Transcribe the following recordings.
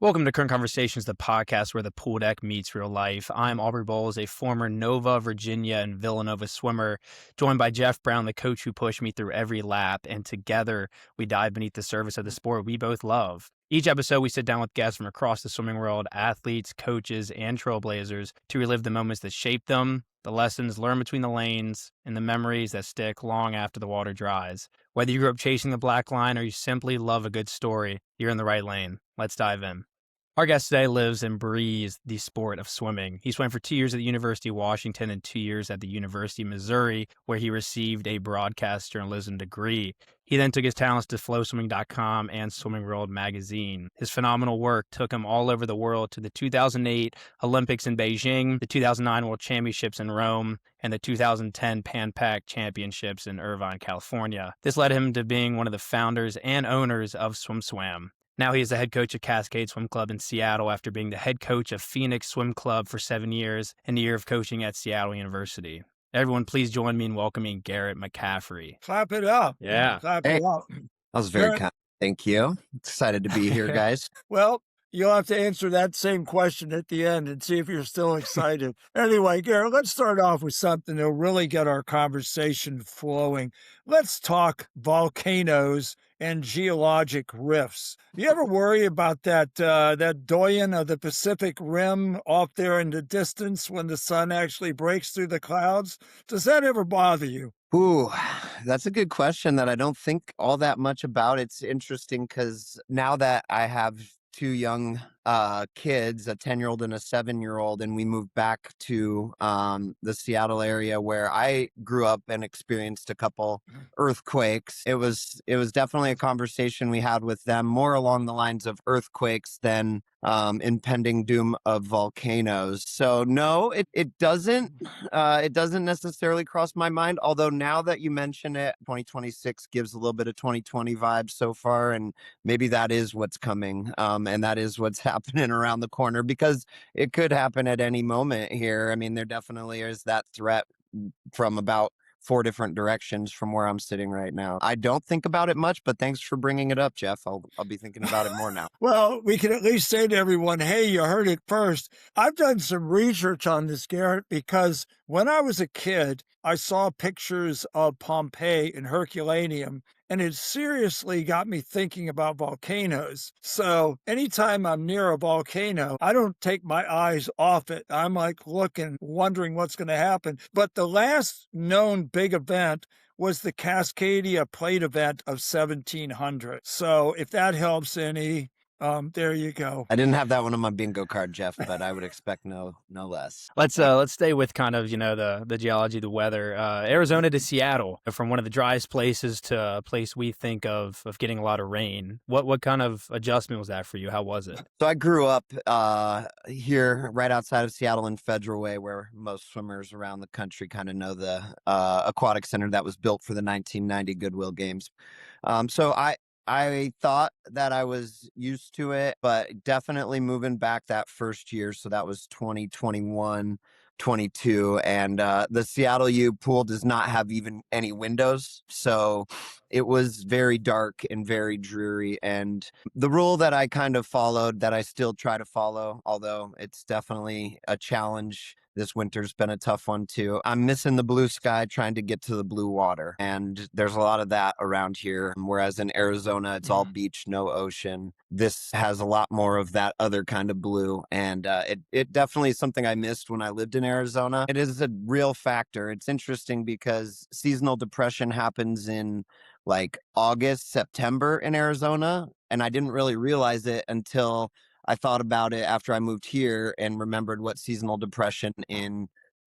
Welcome to Current Conversations, the podcast where the pool deck meets real life. I'm Aubrey Bowles, a former Nova, Virginia, and Villanova swimmer, joined by Jeff Brown, the coach who pushed me through every lap, and together we dive beneath the surface of the sport we both love. Each episode, we sit down with guests from across the swimming world, athletes, coaches, and trailblazers to relive the moments that shaped them, the lessons learned between the lanes, and the memories that stick long after the water dries. Whether you grew up chasing the black line or you simply love a good story, you're in the right lane. Let's dive in. Our guest today lives and breathes the sport of swimming. He swam for 2 years at the University of Washington and 2 years at the University of Missouri, where he received a broadcast journalism degree. He then took his talents to flowswimming.com and Swimming World magazine. His phenomenal work took him all over the world to the 2008 Olympics in Beijing, the 2009 World Championships in Rome, and the 2010 Pan Pac Championships in Irvine, California. This led him to being one of the founders and owners of SwimSwam. Now he is the head coach of Cascade Swim Club in Seattle after being the head coach of Phoenix Swim Club for 7 years and a year of coaching at Seattle University. Everyone, please join me in welcoming Garrett McCaffrey. Clap it up. Yeah. Clap Hey, it up. that was very kind. Thank you. Excited to be here, guys. Well, you'll have to answer that same question at the end and see if you're still excited. Anyway, Garrett, let's start off with something that'll really get our conversation flowing. Let's talk volcanoes and geologic rifts. Do you ever worry about that doyen of the Pacific Rim off there in the distance when the sun actually breaks through the clouds? Does that ever bother you? Ooh, that's a good question that I don't think all that much about. It's interesting because now that I have two young kids, a 10-year-old and a 7-year-old, and we moved back to the Seattle area where I grew up and experienced a couple earthquakes. It was definitely a conversation we had with them more along the lines of earthquakes than impending doom of volcanoes. So no, it doesn't necessarily cross my mind. Although now that you mention it, 2026 gives a little bit of 2020 vibes so far, and maybe that is what's coming, and that is what's happening around the corner, because it could happen at any moment here. I mean, there definitely is that threat from about 4 different directions from where I'm sitting right now. I don't think about it much, but thanks for bringing it up, Jeff. I'll be thinking about it more now. Well, we can at least say to everyone, hey, you heard it first. I've done some research on this, Garrett, because when I was a kid, I saw pictures of Pompeii and Herculaneum, and it seriously got me thinking about volcanoes. So anytime I'm near a volcano, I don't take my eyes off it. I'm like looking, wondering what's going to happen. But the last known big event was the Cascadia Plate event of 1700. So if that helps any, there you go. I didn't have that one on my bingo card, Jeff, but I would expect no less. Let's stay with kind of, the geology, the weather. Arizona to Seattle, from one of the driest places to a place we think of getting a lot of rain. What kind of adjustment was that for you? How was it? So I grew up here right outside of Seattle in Federal Way, where most swimmers around the country kind of know the aquatic center that was built for the 1990 Goodwill Games. So I thought that I was used to it, but definitely moving back that first year. So that was 2021, 22. And the Seattle U pool does not have even any windows. So it was very dark and very dreary. And the rule that I kind of followed, that I still try to follow, although it's definitely a challenge, this winter's been a tough one too, I'm missing the blue sky, trying to get to the blue water. And there's a lot of that around here. Whereas in Arizona, it's all beach, no ocean. This has a lot more of that other kind of blue. And it definitely is something I missed when I lived in Arizona. It is a real factor. It's interesting because seasonal depression happens in like August, September in Arizona. And I didn't really realize it until I thought about it after I moved here and remembered what seasonal depression in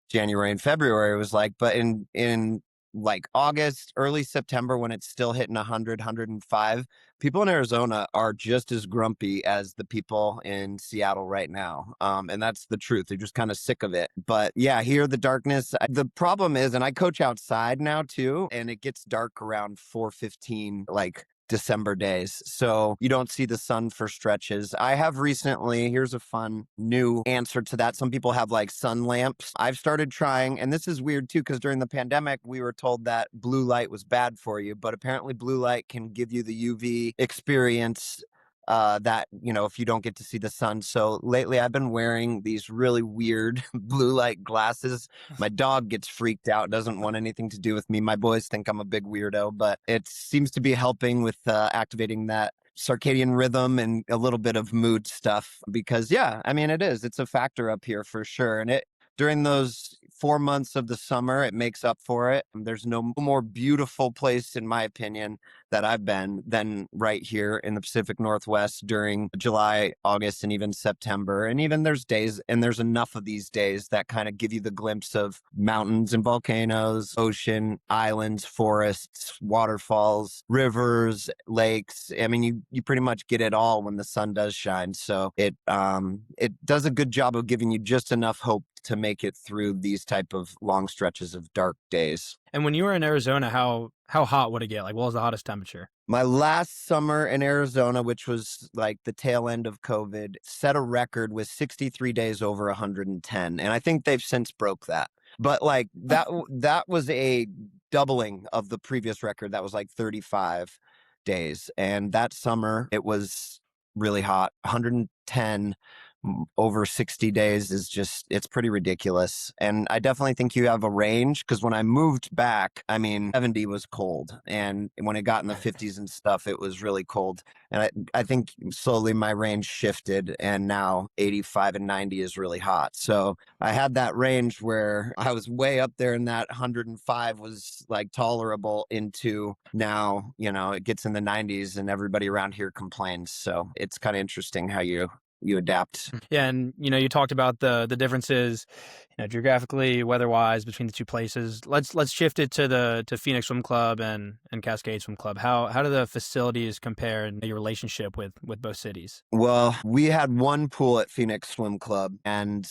January and February was like. But in like August, early September, when it's still hitting 100, 105, people in Arizona are just as grumpy as the people in Seattle right now. And that's the truth. They're just kind of sick of it. But yeah, here, the darkness, the problem is, and I coach outside now too, and it gets dark around 4:15, like December days. So you don't see the sun for stretches. I have recently, here's a fun new answer to that. Some people have like sun lamps. I've started trying, and this is weird too, because during the pandemic, we were told that blue light was bad for you, but apparently blue light can give you the UV experience that, if you don't get to see the sun. So lately I've been wearing these really weird blue light glasses. My dog gets freaked out, doesn't want anything to do with me. My boys think I'm a big weirdo, but it seems to be helping with activating that circadian rhythm and a little bit of mood stuff because yeah, I mean, it's a factor up here for sure. And during those 4 months of the summer, it makes up for it. There's no more beautiful place, in my opinion, that I've been than right here in the Pacific Northwest during July, August, and even September. And even there's enough of these days that kind of give you the glimpse of mountains and volcanoes, ocean, islands, forests, waterfalls, rivers, lakes. I mean, you pretty much get it all when the sun does shine. So it does a good job of giving you just enough hope to make it through these type of long stretches of dark days. And when you were in Arizona, how hot would it get? Like, what was the hottest temperature? My last summer in Arizona, which was like the tail end of COVID, set a record with 63 days over 110. And I think they've since broke that. But like that was a doubling of the previous record that was like 35 days. And that summer it was really hot. 110 over 60 days it's pretty ridiculous. And I definitely think you have a range because when I moved back, I mean, 70 was cold. And when it got in the 50s and stuff, it was really cold. And I think slowly my range shifted and now 85 and 90 is really hot. So I had that range where I was way up there and that 105 was like tolerable into now, it gets in the 90s and everybody around here complains. So it's kind of interesting how you adapt. Yeah, and you talked about the differences, geographically, weather-wise between the two places. Let's shift it to Phoenix Swim Club and Cascade Swim Club. How do the facilities compare in your relationship with both cities? Well, we had one pool at Phoenix Swim Club, and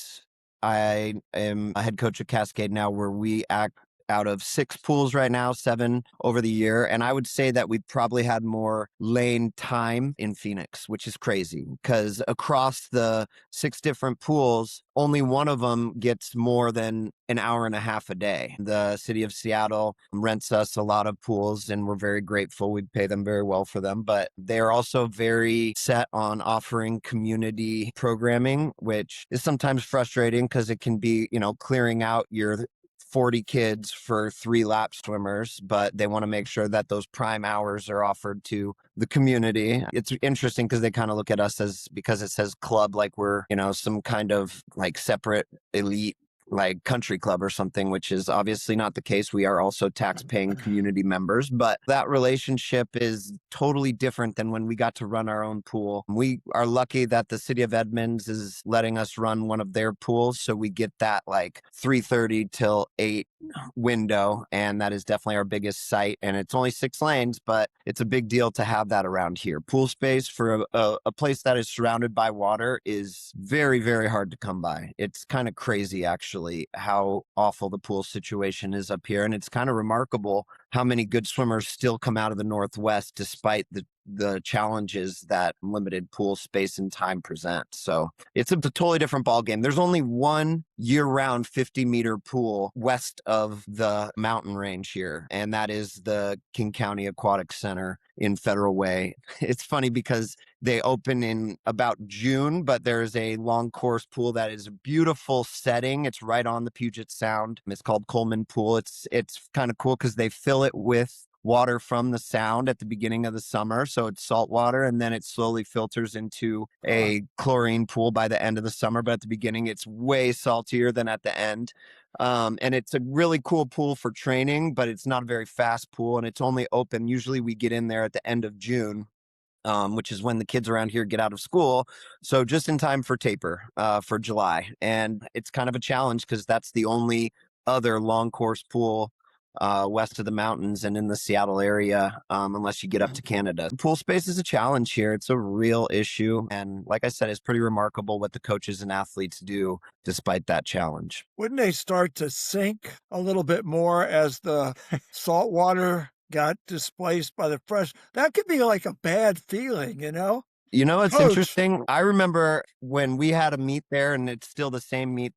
I am a head coach at Cascade now, where we act out of 6 pools right now, 7 over the year. And I would say that we probably had more lane time in Phoenix, which is crazy because across the 6 different pools, only one of them gets more than an hour and a half a day. The city of Seattle rents us a lot of pools and we're very grateful. We pay them very well for them, but they're also very set on offering community programming, which is sometimes frustrating because it can be, clearing out your 40 kids for 3 lap swimmers, but they want to make sure that those prime hours are offered to the community. It's interesting because they kind of look at us because it says club, like we're, some kind of like separate elite like country club or something, which is obviously not the case. We are also tax-paying community members, but that relationship is totally different than when we got to run our own pool. We are lucky that the city of Edmonds is letting us run one of their pools, so we get that like 3:30 till 8 window, and that is definitely our biggest site. And it's only 6 lanes, but it's a big deal to have that around here. Pool space for a place that is surrounded by water is very, very hard to come by. It's kind of crazy, actually, how awful the pool situation is up here. And it's kind of remarkable how many good swimmers still come out of the Northwest despite the challenges that limited pool space and time present. So it's a totally different ballgame. There's only one year-round 50-meter pool west of the mountain range here, and that is the King County Aquatic Center in Federal Way. It's funny because they open in about June, but there's a long course pool that is a beautiful setting. It's right on the Puget Sound. It's called Coleman Pool. It's kind of cool because they fill it with water from the sound at the beginning of the summer. So it's salt water, and then it slowly filters into a chlorine pool by the end of the summer. But at the beginning, it's way saltier than at the end. And it's a really cool pool for training, but it's not a very fast pool, and it's only open. Usually we get in there at the end of June. Which is when the kids around here get out of school. So just in time for taper for July. And it's kind of a challenge because that's the only other long course pool west of the mountains and in the Seattle area, unless you get up to Canada. Pool space is a challenge here. It's a real issue. And like I said, it's pretty remarkable what the coaches and athletes do despite that challenge. Wouldn't they start to sink a little bit more as the salt water got displaced by the fresh? That could be like a bad feeling, It's Coach. interesting. I remember when we had a meet there, and it's still the same meet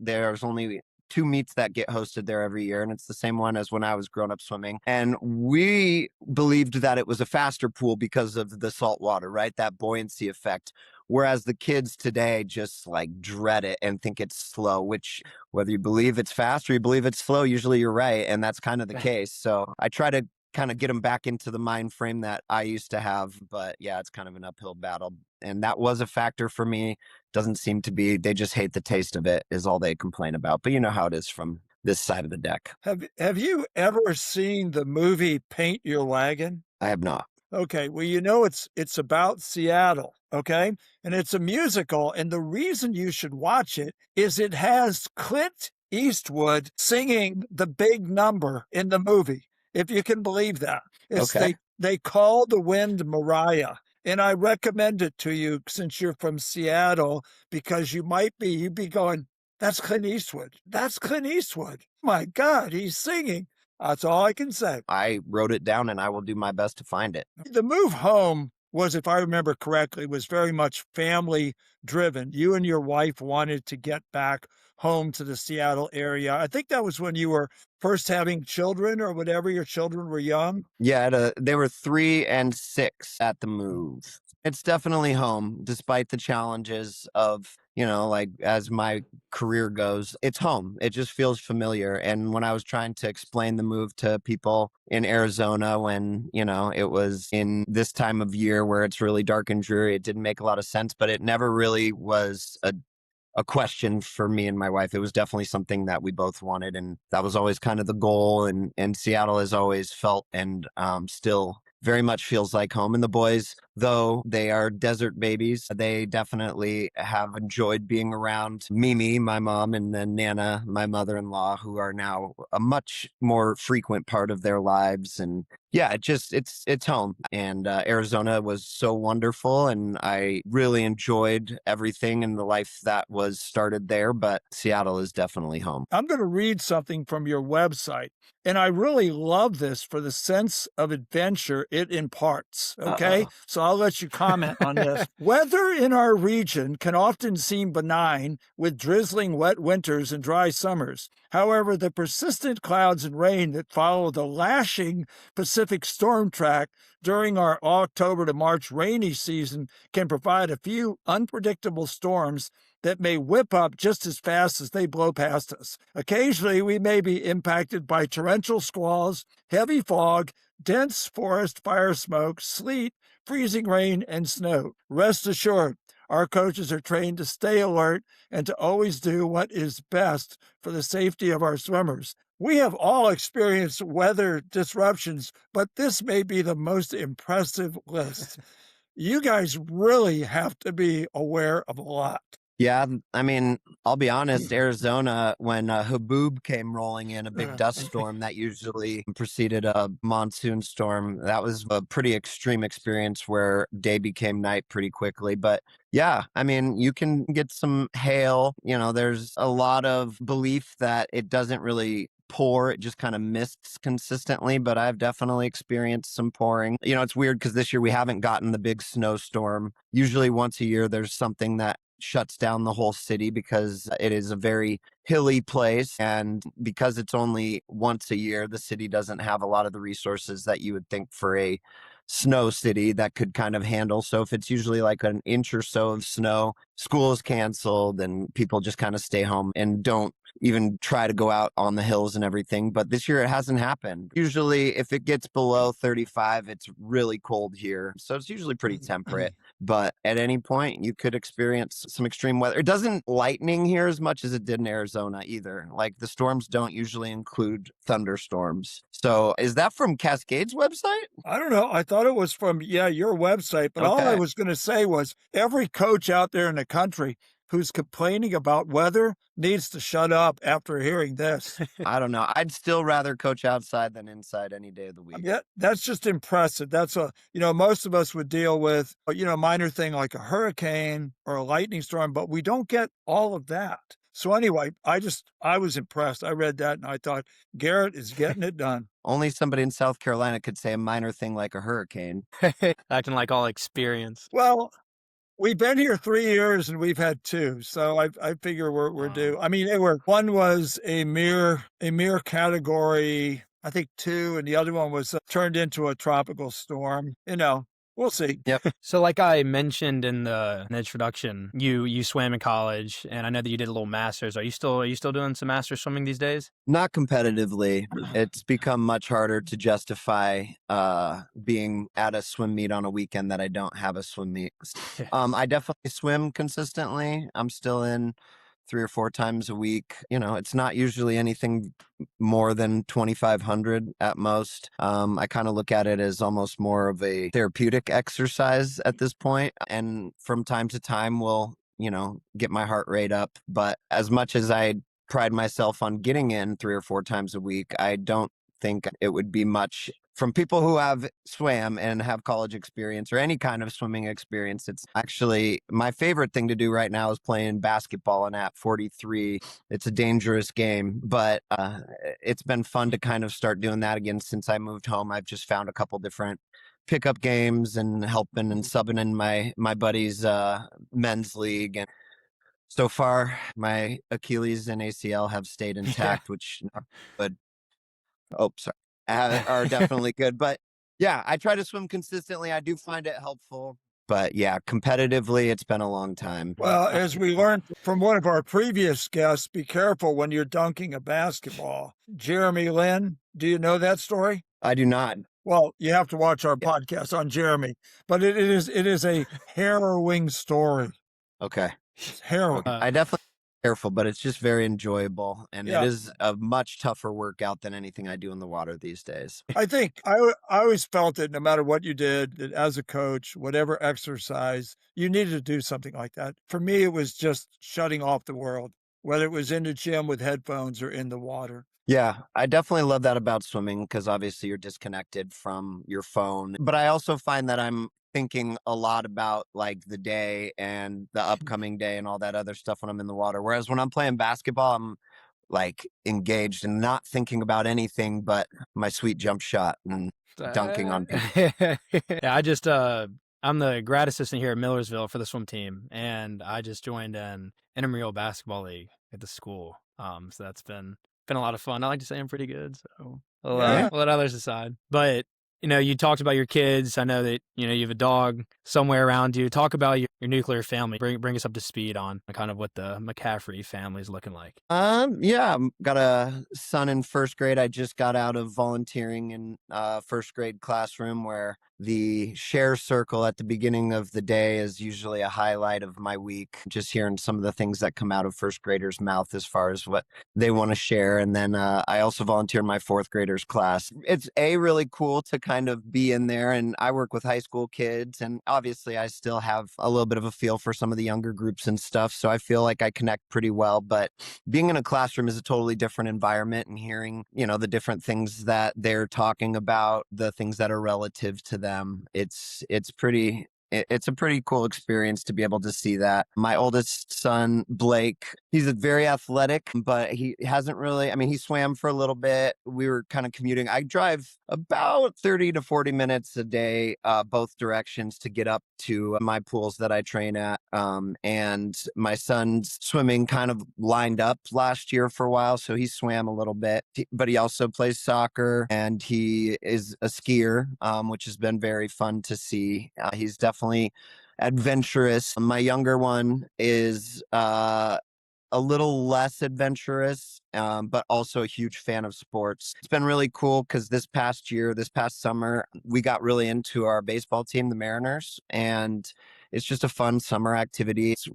there's only two meets that get hosted there every year, and it's the same one as when I was growing up swimming. And we believed that it was a faster pool because of the salt water, right? That buoyancy effect. Whereas the kids today just like dread it and think it's slow, which whether you believe it's fast or you believe it's slow, usually you're right. And that's kind of the case. So I try to kind of get them back into the mind frame that I used to have. But yeah, it's kind of an uphill battle. And that was a factor for me. Doesn't seem to be. They just hate the taste of it, is all they complain about. But you know how it is from this side of the deck. Have you ever seen the movie Paint Your Wagon? I have not. Okay, well, you know it's about Seattle, okay? And it's a musical, and the reason you should watch it is it has Clint Eastwood singing the big number in the movie, if you can believe that. It's Okay. they call the wind Mariah. And I recommend it to you since you're from Seattle, because you'd be going, that's Clint Eastwood. That's Clint Eastwood. My God, he's singing. That's all I can say. I wrote it down and I will do my best to find it. The move home was, if I remember correctly, was very much family driven. You and your wife wanted to get back home to the Seattle area. I think that was when you were first having children or whatever, your children were young. Yeah, they were 3 and 6 at the move. It's definitely home, despite the challenges of, like as my career goes, it's home. It just feels familiar. And when I was trying to explain the move to people in Arizona, when, it was in this time of year where it's really dark and dreary, it didn't make a lot of sense, but it never really was a question for me and my wife. It was definitely something that we both wanted, and that was always kind of the goal. And Seattle has always felt and still very much feels like home. And the boys, though they are desert babies, they definitely have enjoyed being around Mimi, my mom, and then Nana, my mother-in-law, who are now a much more frequent part of their lives. And yeah, it's home. And Arizona was so wonderful, and I really enjoyed everything in the life that was started there. But Seattle is definitely home. I'm going to read something from your website, and I really love this for the sense of adventure it imparts. Okay, so I'll let you comment on this. Weather in our region can often seem benign, with drizzling wet winters and dry summers. However, the persistent clouds and rain that follow the lashing Pacific storm track during our October to March rainy season can provide a few unpredictable storms that may whip up just as fast as they blow past us. Occasionally, we may be impacted by torrential squalls, heavy fog, dense forest fire smoke, sleet, freezing rain, and snow. Rest assured, our coaches are trained to stay alert and to always do what is best for the safety of our swimmers. We have all experienced weather disruptions, but this may be the most impressive list. You guys really have to be aware of a lot. Yeah, I mean, I'll be honest, Arizona, when Haboob came rolling in, a big dust storm that usually preceded a monsoon storm, that was a pretty extreme experience where day became night pretty quickly. But yeah, I mean, you can get some hail. There's a lot of belief that it doesn't really pour, it just kind of mists consistently, but I've definitely experienced some pouring. It's weird because this year we haven't gotten the big snowstorm. Usually once a year there's something that shuts down the whole city because it is a very hilly place, and because it's only once a year, the city doesn't have a lot of the resources that you would think for a snow city that could kind of handle. So if it's usually like an inch or so of snow, school is canceled and people just kind of stay home and don't even try to go out on the hills and everything. But this year it hasn't happened. Usually if it gets below 35, it's really cold here. So it's usually pretty temperate. But at any point you could experience some extreme weather. It doesn't lightning here as much as it did in Arizona either. Like the storms don't usually include thunderstorms. So is that from Cascade's website? I don't know. I thought it was from, your website. But all I was going to say was every coach out there in the country who's complaining about weather needs to shut up after hearing this. I don't know. I'd still rather coach outside than inside any day of the week. Yeah, that's just impressive. That's most of us would deal with, a minor thing like a hurricane or a lightning storm, but we don't get all of that. So anyway, I was impressed. I read that and I thought, Garrett is getting it done. Only somebody in South Carolina could say a minor thing like a hurricane. Acting like all experience. Well, We've been here 3 years and we've had 2, so I figure we're due. Wow. I mean, one was a mere category, I think 2, and the other one was turned into a tropical storm. We'll see. Yep. So like I mentioned in the introduction, you swam in college, and I know that you did a little masters. Are you still doing some master swimming these days? Not competitively. It's become much harder to justify being at a swim meet on a weekend that I don't have a swim meet. I definitely swim consistently. I'm still in 3 or 4 times a week. It's not usually anything more than 2,500 at most. I kind of look at it as almost more of a therapeutic exercise at this point, and from time to time will get my heart rate up. But as much as I pride myself on getting in 3 or 4 times a week, I don't think it would be much from people who have swam and have college experience or any kind of swimming experience. It's actually my favorite thing to do right now is playing basketball, and at 43, it's a dangerous game, but it's been fun to kind of start doing that again since I moved home. I've just found a couple different pickup games and helping and subbing in my buddy's men's league. And so far, my Achilles and ACL have stayed intact, which are good. Oh, sorry, are definitely good. But yeah, I try to swim consistently. I do find it helpful. But yeah, competitively, it's been a long time. Well, as we learned from one of our previous guests, be careful when you're dunking a basketball. Jeremy Lin, do you know that story? I do not. Well, you have to watch our podcast on Jeremy, but it is a harrowing story. Okay. It's harrowing. I definitely careful, but it's just very enjoyable, and Yeah. it is a much tougher workout than anything I do in the water these days. I think I always felt that no matter what you did, that as a coach, whatever exercise, you needed to do something like that. For me, it was just shutting off the world, whether it was in the gym with headphones or in the water. Yeah, I definitely love that about swimming because obviously you're disconnected from your phone. But I also find that I'm thinking a lot about like the day and the upcoming day and all that other stuff when I'm in the water. Whereas when I'm playing basketball, I'm like engaged and not thinking about anything but my sweet jump shot and dunking on people. Yeah, I'm the grad assistant here at Millersville for the swim team, and I just joined an intramural basketball league at the school. So that's been a lot of fun. I like to say I'm pretty good, so Yeah. I'll let others decide. But you talked about your kids. I know that you have a dog somewhere around you. Talk about your nuclear family. Bring us up to speed on kind of what the McCaffrey family is looking like. Yeah, got a son in first grade. I just got out of volunteering in first grade classroom where the share circle at the beginning of the day is usually a highlight of my week. Just hearing some of the things that come out of first graders' mouth as far as what they want to share. And then I also volunteer in my fourth graders class. It's really cool to kind of be in there, and I work with high school kids, and obviously I still have a little bit of a feel for some of the younger groups and stuff. So I feel like I connect pretty well, but being in a classroom is a totally different environment, and hearing, the different things that they're talking about, the things that are relative to them. It's a pretty cool experience to be able to see that. My oldest son, Blake, he's very athletic, but he hasn't really, he swam for a little bit. We were kind of commuting. I drive about 30 to 40 minutes a day, both directions to get up to my pools that I train at. And my son's swimming kind of lined up last year for a while, so he swam a little bit, but he also plays soccer, and he is a skier, which has been very fun to see. He's definitely adventurous. My younger one is a little less adventurous, but also a huge fan of sports. It's been really cool because this past summer, we got really into our baseball team, the Mariners, and it's just a fun summer activity. It's,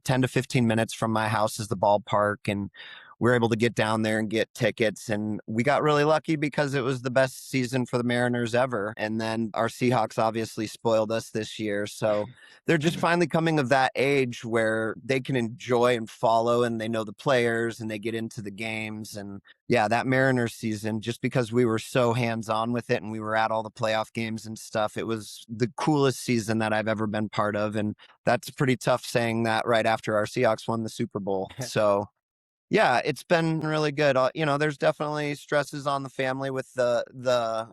10 to 15 minutes from my house is the ballpark, and we were able to get down there and get tickets. And we got really lucky because it was the best season for the Mariners ever. And then our Seahawks obviously spoiled us this year. So they're just finally coming of that age where they can enjoy and follow, and they know the players and they get into the games. And yeah, that Mariners season, just because we were so hands-on with it and we were at all the playoff games and stuff, it was the coolest season that I've ever been part of. And that's pretty tough saying that right after our Seahawks won the Super Bowl. So yeah, it's been really good. There's definitely stresses on the family with the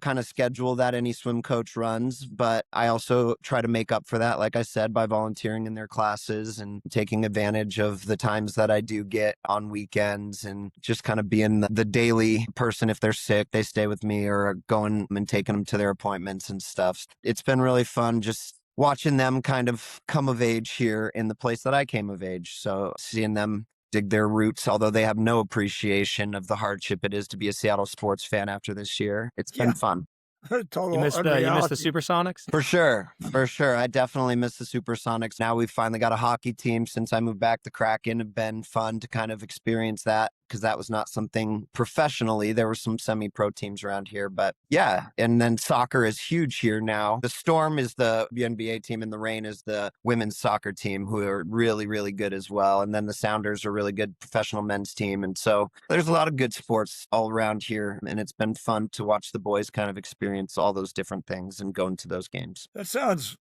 kind of schedule that any swim coach runs, but I also try to make up for that, like I said, by volunteering in their classes and taking advantage of the times that I do get on weekends and just kind of being the daily person. If they're sick, they stay with me, or going and taking them to their appointments and stuff. It's been really fun just watching them kind of come of age here in the place that I came of age. So seeing them dig their roots, although they have no appreciation of the hardship it is to be a Seattle sports fan after this year. It's been fun. Total You missed the unreality. Supersonics? For sure. I definitely miss the Supersonics. Now we've finally got a hockey team. Since I moved back, the Kraken have been fun to kind of experience that, because that was not something professionally. There were some semi-pro teams around here, but yeah. And then soccer is huge here now. The Storm is the NBA team, and the Reign is the women's soccer team, who are really, really good as well. And then the Sounders are a really good professional men's team. And so there's a lot of good sports all around here, and it's been fun to watch the boys kind of experience all those different things and go into those games. It sounds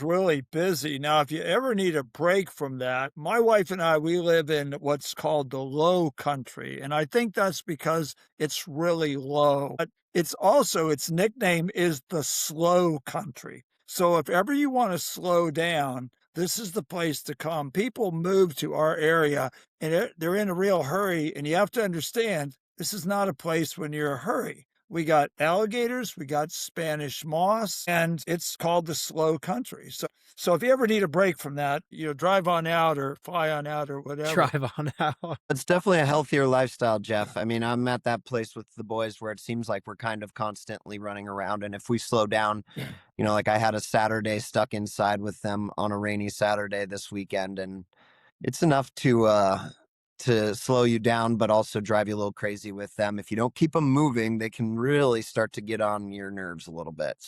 really busy. Now, if you ever need a break from that, my wife and I, we live in what's called the low country. And I think that's because it's really low. But it's also, its nickname is the slow country. So if ever you want to slow down, this is the place to come. People move to our area and they're in a real hurry. And you have to understand, this is not a place when you're in a hurry. We got alligators, we got Spanish moss, and it's called the slow country. So if you ever need a break from that, drive on out or fly on out or whatever. Drive on out. It's definitely a healthier lifestyle, Jeff. I mean, I'm at that place with the boys where it seems like we're kind of constantly running around. And if we slow down, like I had a Saturday stuck inside with them on a rainy Saturday this weekend, and it's enough to slow you down, but also drive you a little crazy with them. If you don't keep them moving, they can really start to get on your nerves a little bit.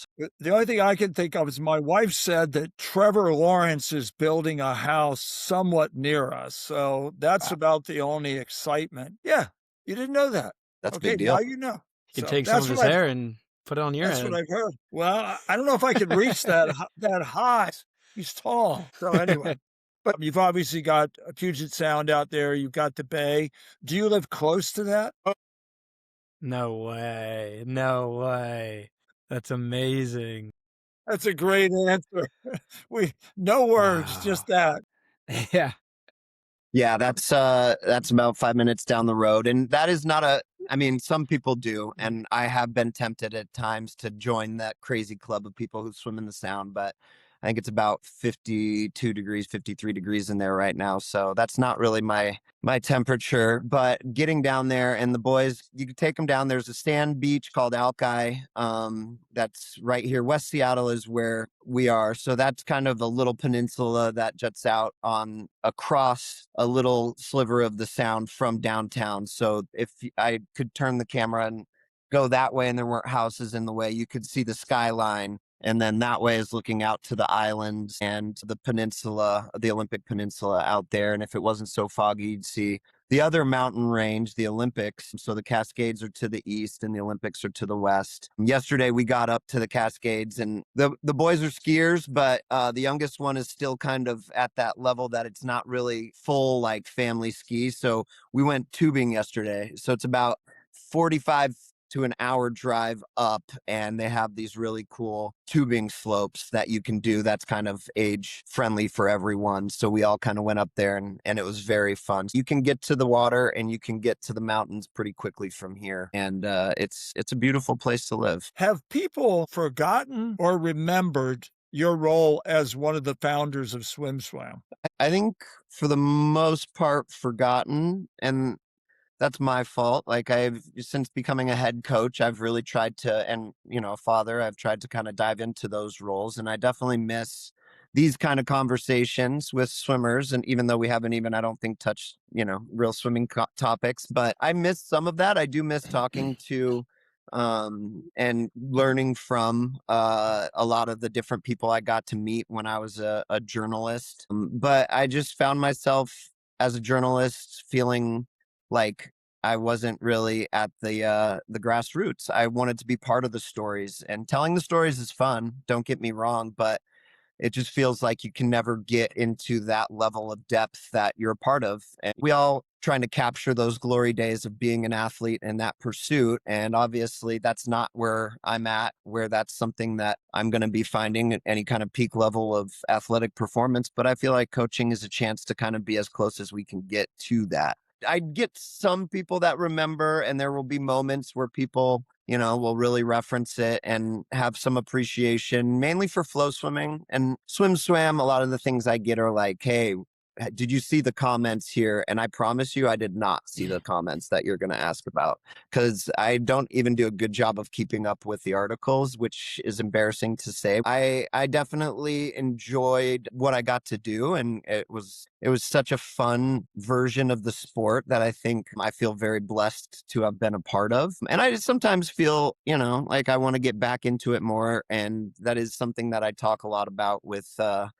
The only thing I can think of is my wife said that Trevor Lawrence is building a house somewhat near us. So that's about the only excitement. Yeah, you didn't know that. That's a big deal. Now you know. You can take some of his hair and put it on your That's head. what I've heard. Well, I don't know if I could reach that high. He's tall. So anyway. But you've obviously got Puget Sound out there. You've got the Bay. Do you live close to that? No way. No way. That's amazing. That's a great answer. No words, Wow. just that. Yeah. Yeah, that's about 5 minutes down the road. And that is not some people do, and I have been tempted at times to join that crazy club of people who swim in the Sound, but I think it's about 52 degrees, 53 degrees in there right now. So that's not really my temperature, but getting down there, and the boys, you can take them down. There's a sand beach called Alki. That's right here. West Seattle is where we are. So that's kind of a little peninsula that juts out across a little sliver of the Sound from downtown. So if I could turn the camera and go that way and there weren't houses in the way, you could see the skyline. And then that way is looking out to the islands and the peninsula, the Olympic Peninsula out there. And if it wasn't so foggy, you'd see the other mountain range, the Olympics. So the Cascades are to the east and the Olympics are to the west. Yesterday, we got up to the Cascades, and the boys are skiers, but the youngest one is still kind of at that level that it's not really full like family ski. So we went tubing yesterday. So it's about 45 to an hour drive up, and they have these really cool tubing slopes that you can do that's kind of age friendly for everyone. So we all kind of went up there, and it was very fun. You can get to the water and you can get to the mountains pretty quickly from here, and it's a beautiful place to live. Have people forgotten or remembered your role as one of the founders of SwimSwam? I think for the most part forgotten, and that's my fault. Like, since becoming a head coach, I've really tried to, and a father, I've tried to kind of dive into those roles. And I definitely miss these kind of conversations with swimmers. And even though we haven't even, I don't think, touched, real swimming topics, but I miss some of that. I do miss talking to and learning from a lot of the different people I got to meet when I was a journalist. But I just found myself as a journalist feeling like I wasn't really at the grassroots. I wanted to be part of the stories, and telling the stories is fun. Don't get me wrong, but it just feels like you can never get into that level of depth that you're a part of. And we all trying to capture those glory days of being an athlete and that pursuit. And obviously that's not where I'm at, where that's something that I'm going to be finding at any kind of peak level of athletic performance. But I feel like coaching is a chance to kind of be as close as we can get to that. I get some people that remember, and there will be moments where people, will really reference it and have some appreciation, mainly for flow swimming and swam. A lot of the things I get are like, hey, did you see the comments here? And I promise you, I did not see the comments that you're going to ask about, because I don't even do a good job of keeping up with the articles, which is embarrassing to say. I definitely enjoyed what I got to do, and it was such a fun version of the sport that I think I feel very blessed to have been a part of. And I sometimes feel, like I want to get back into it more. And that is something that I talk a lot about with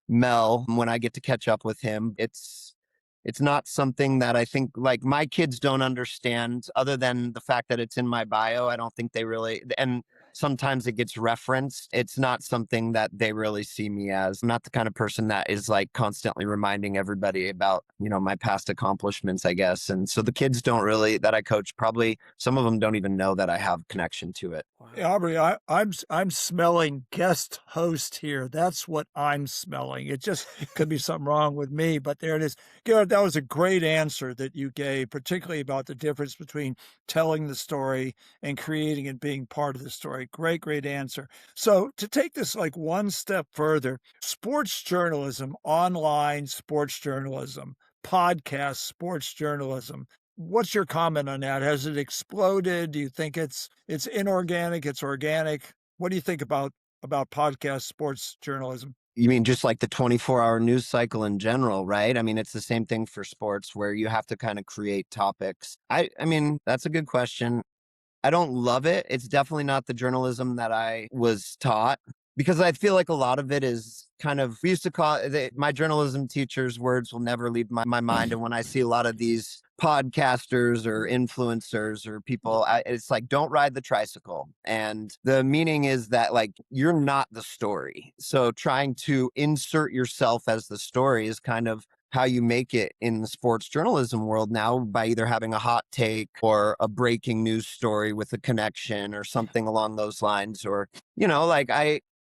Mel when I get to catch up with him. It's not something that I think like my kids don't understand, other than the fact that it's in my bio. I don't think they really, and sometimes it gets referenced. It's not something that they really see me as. I'm not the kind of person that is like constantly reminding everybody about, my past accomplishments, I guess. And so the kids don't really, that I coach, probably some of them don't even know that I have connection to it. Yeah, Aubrey, I'm smelling guest host here. That's what I'm smelling. It just could be something wrong with me, but there it is. Garrett, that was a great answer that you gave, particularly about the difference between telling the story and creating and being part of the story. Great, great answer. So to take this like one step further, sports journalism, online sports journalism, podcast sports journalism. What's your comment on that? Has it exploded? Do you think it's inorganic, it's organic? What do you think about podcast sports journalism? You mean just like the 24-hour news cycle in general, right? I mean, it's the same thing for sports, where you have to kind of create topics. I mean, that's a good question. I don't love it. It's definitely not the journalism that I was taught, because I feel like a lot of it is kind of, we used to call it, my journalism teacher's words will never leave my mind. And when I see a lot of these podcasters or influencers or people, it's like, don't ride the tricycle. And the meaning is that like, you're not the story. So trying to insert yourself as the story is kind of how you make it in the sports journalism world now, by either having a hot take or a breaking news story with a connection or something along those lines. Or, like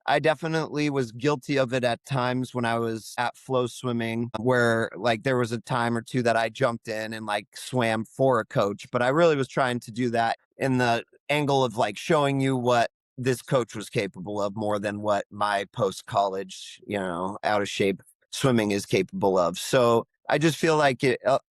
I definitely was guilty of it at times when I was at flow swimming, where like there was a time or two that I jumped in and like swam for a coach, but I really was trying to do that in the angle of like showing you what this coach was capable of, more than what my post-college, out of shape swimming is capable of. So I just feel like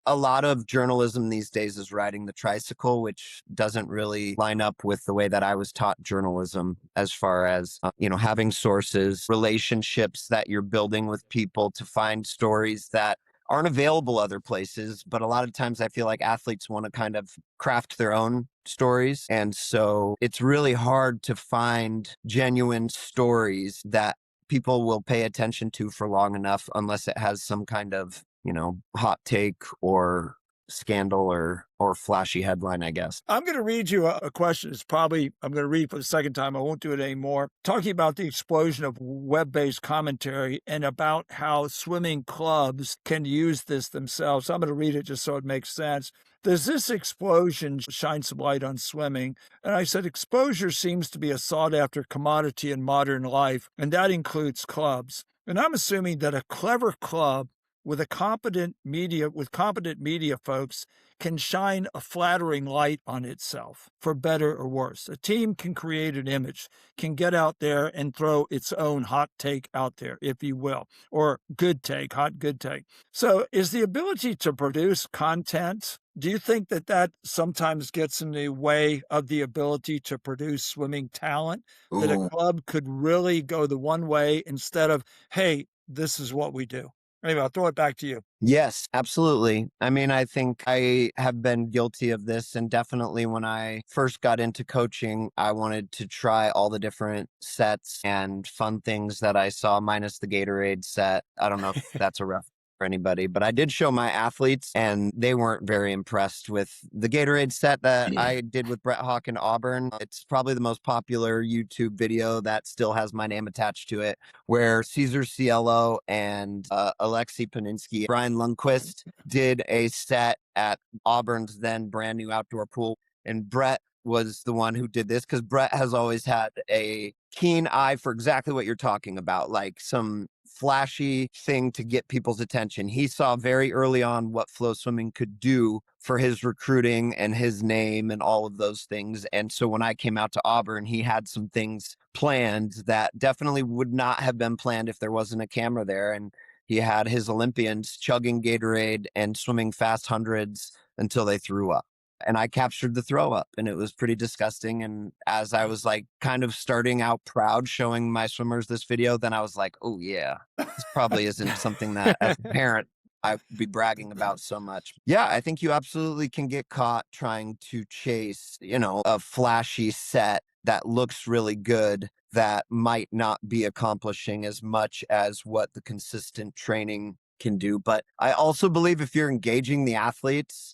a lot of journalism these days is riding the tricycle, which doesn't really line up with the way that I was taught journalism, as far as, having sources, relationships that you're building with people to find stories that aren't available other places. But a lot of times I feel like athletes want to kind of craft their own stories. And so it's really hard to find genuine stories that people will pay attention to for long enough, unless it has some kind of, hot take or scandal or flashy headline, I guess. I'm going to read you a question. I'm going to read for the second time. I won't do it anymore. Talking about the explosion of web-based commentary and about how swimming clubs can use this themselves. I'm going to read it just so it makes sense. Does this explosion shine some light on swimming? And I said, exposure seems to be a sought-after commodity in modern life, and that includes clubs. And I'm assuming that a clever club with competent media folks can shine a flattering light on itself, for better or worse. A team can create an image, can get out there and throw its own hot take out there, if you will, or hot good take. So is the ability to produce content, do you think that sometimes gets in the way of the ability to produce swimming talent? Ooh. That a club could really go the one way instead of, hey, this is what we do? Anyway, I'll throw it back to you. Yes, absolutely. I mean, I think I have been guilty of this. And definitely when I first got into coaching, I wanted to try all the different sets and fun things that I saw, minus the Gatorade set. I don't know if that's a for anybody, but I did show my athletes and they weren't very impressed with the Gatorade set that I did with Brett Hawk in Auburn. It's probably the most popular YouTube video that still has my name attached to it, where Cesar Cielo and Alexei Paninsky, Brian Lundquist did a set at Auburn's then brand new outdoor pool. And Brett was the one who did this because Brett has always had a keen eye for exactly what you're talking about, like some flashy thing to get people's attention. He saw very early on what flow swimming could do for his recruiting and his name and all of those things. And so when I came out to Auburn, he had some things planned that definitely would not have been planned if there wasn't a camera there. And he had his Olympians chugging Gatorade and swimming fast hundreds until they threw up. And I captured the throw up, and it was pretty disgusting. And as I was like kind of starting out proud showing my swimmers this video, then I was like, oh yeah, this probably isn't something that as a parent I'd be bragging about so much. Yeah, I think you absolutely can get caught trying to chase, a flashy set that looks really good that might not be accomplishing as much as what the consistent training can do. But I also believe if you're engaging the athletes,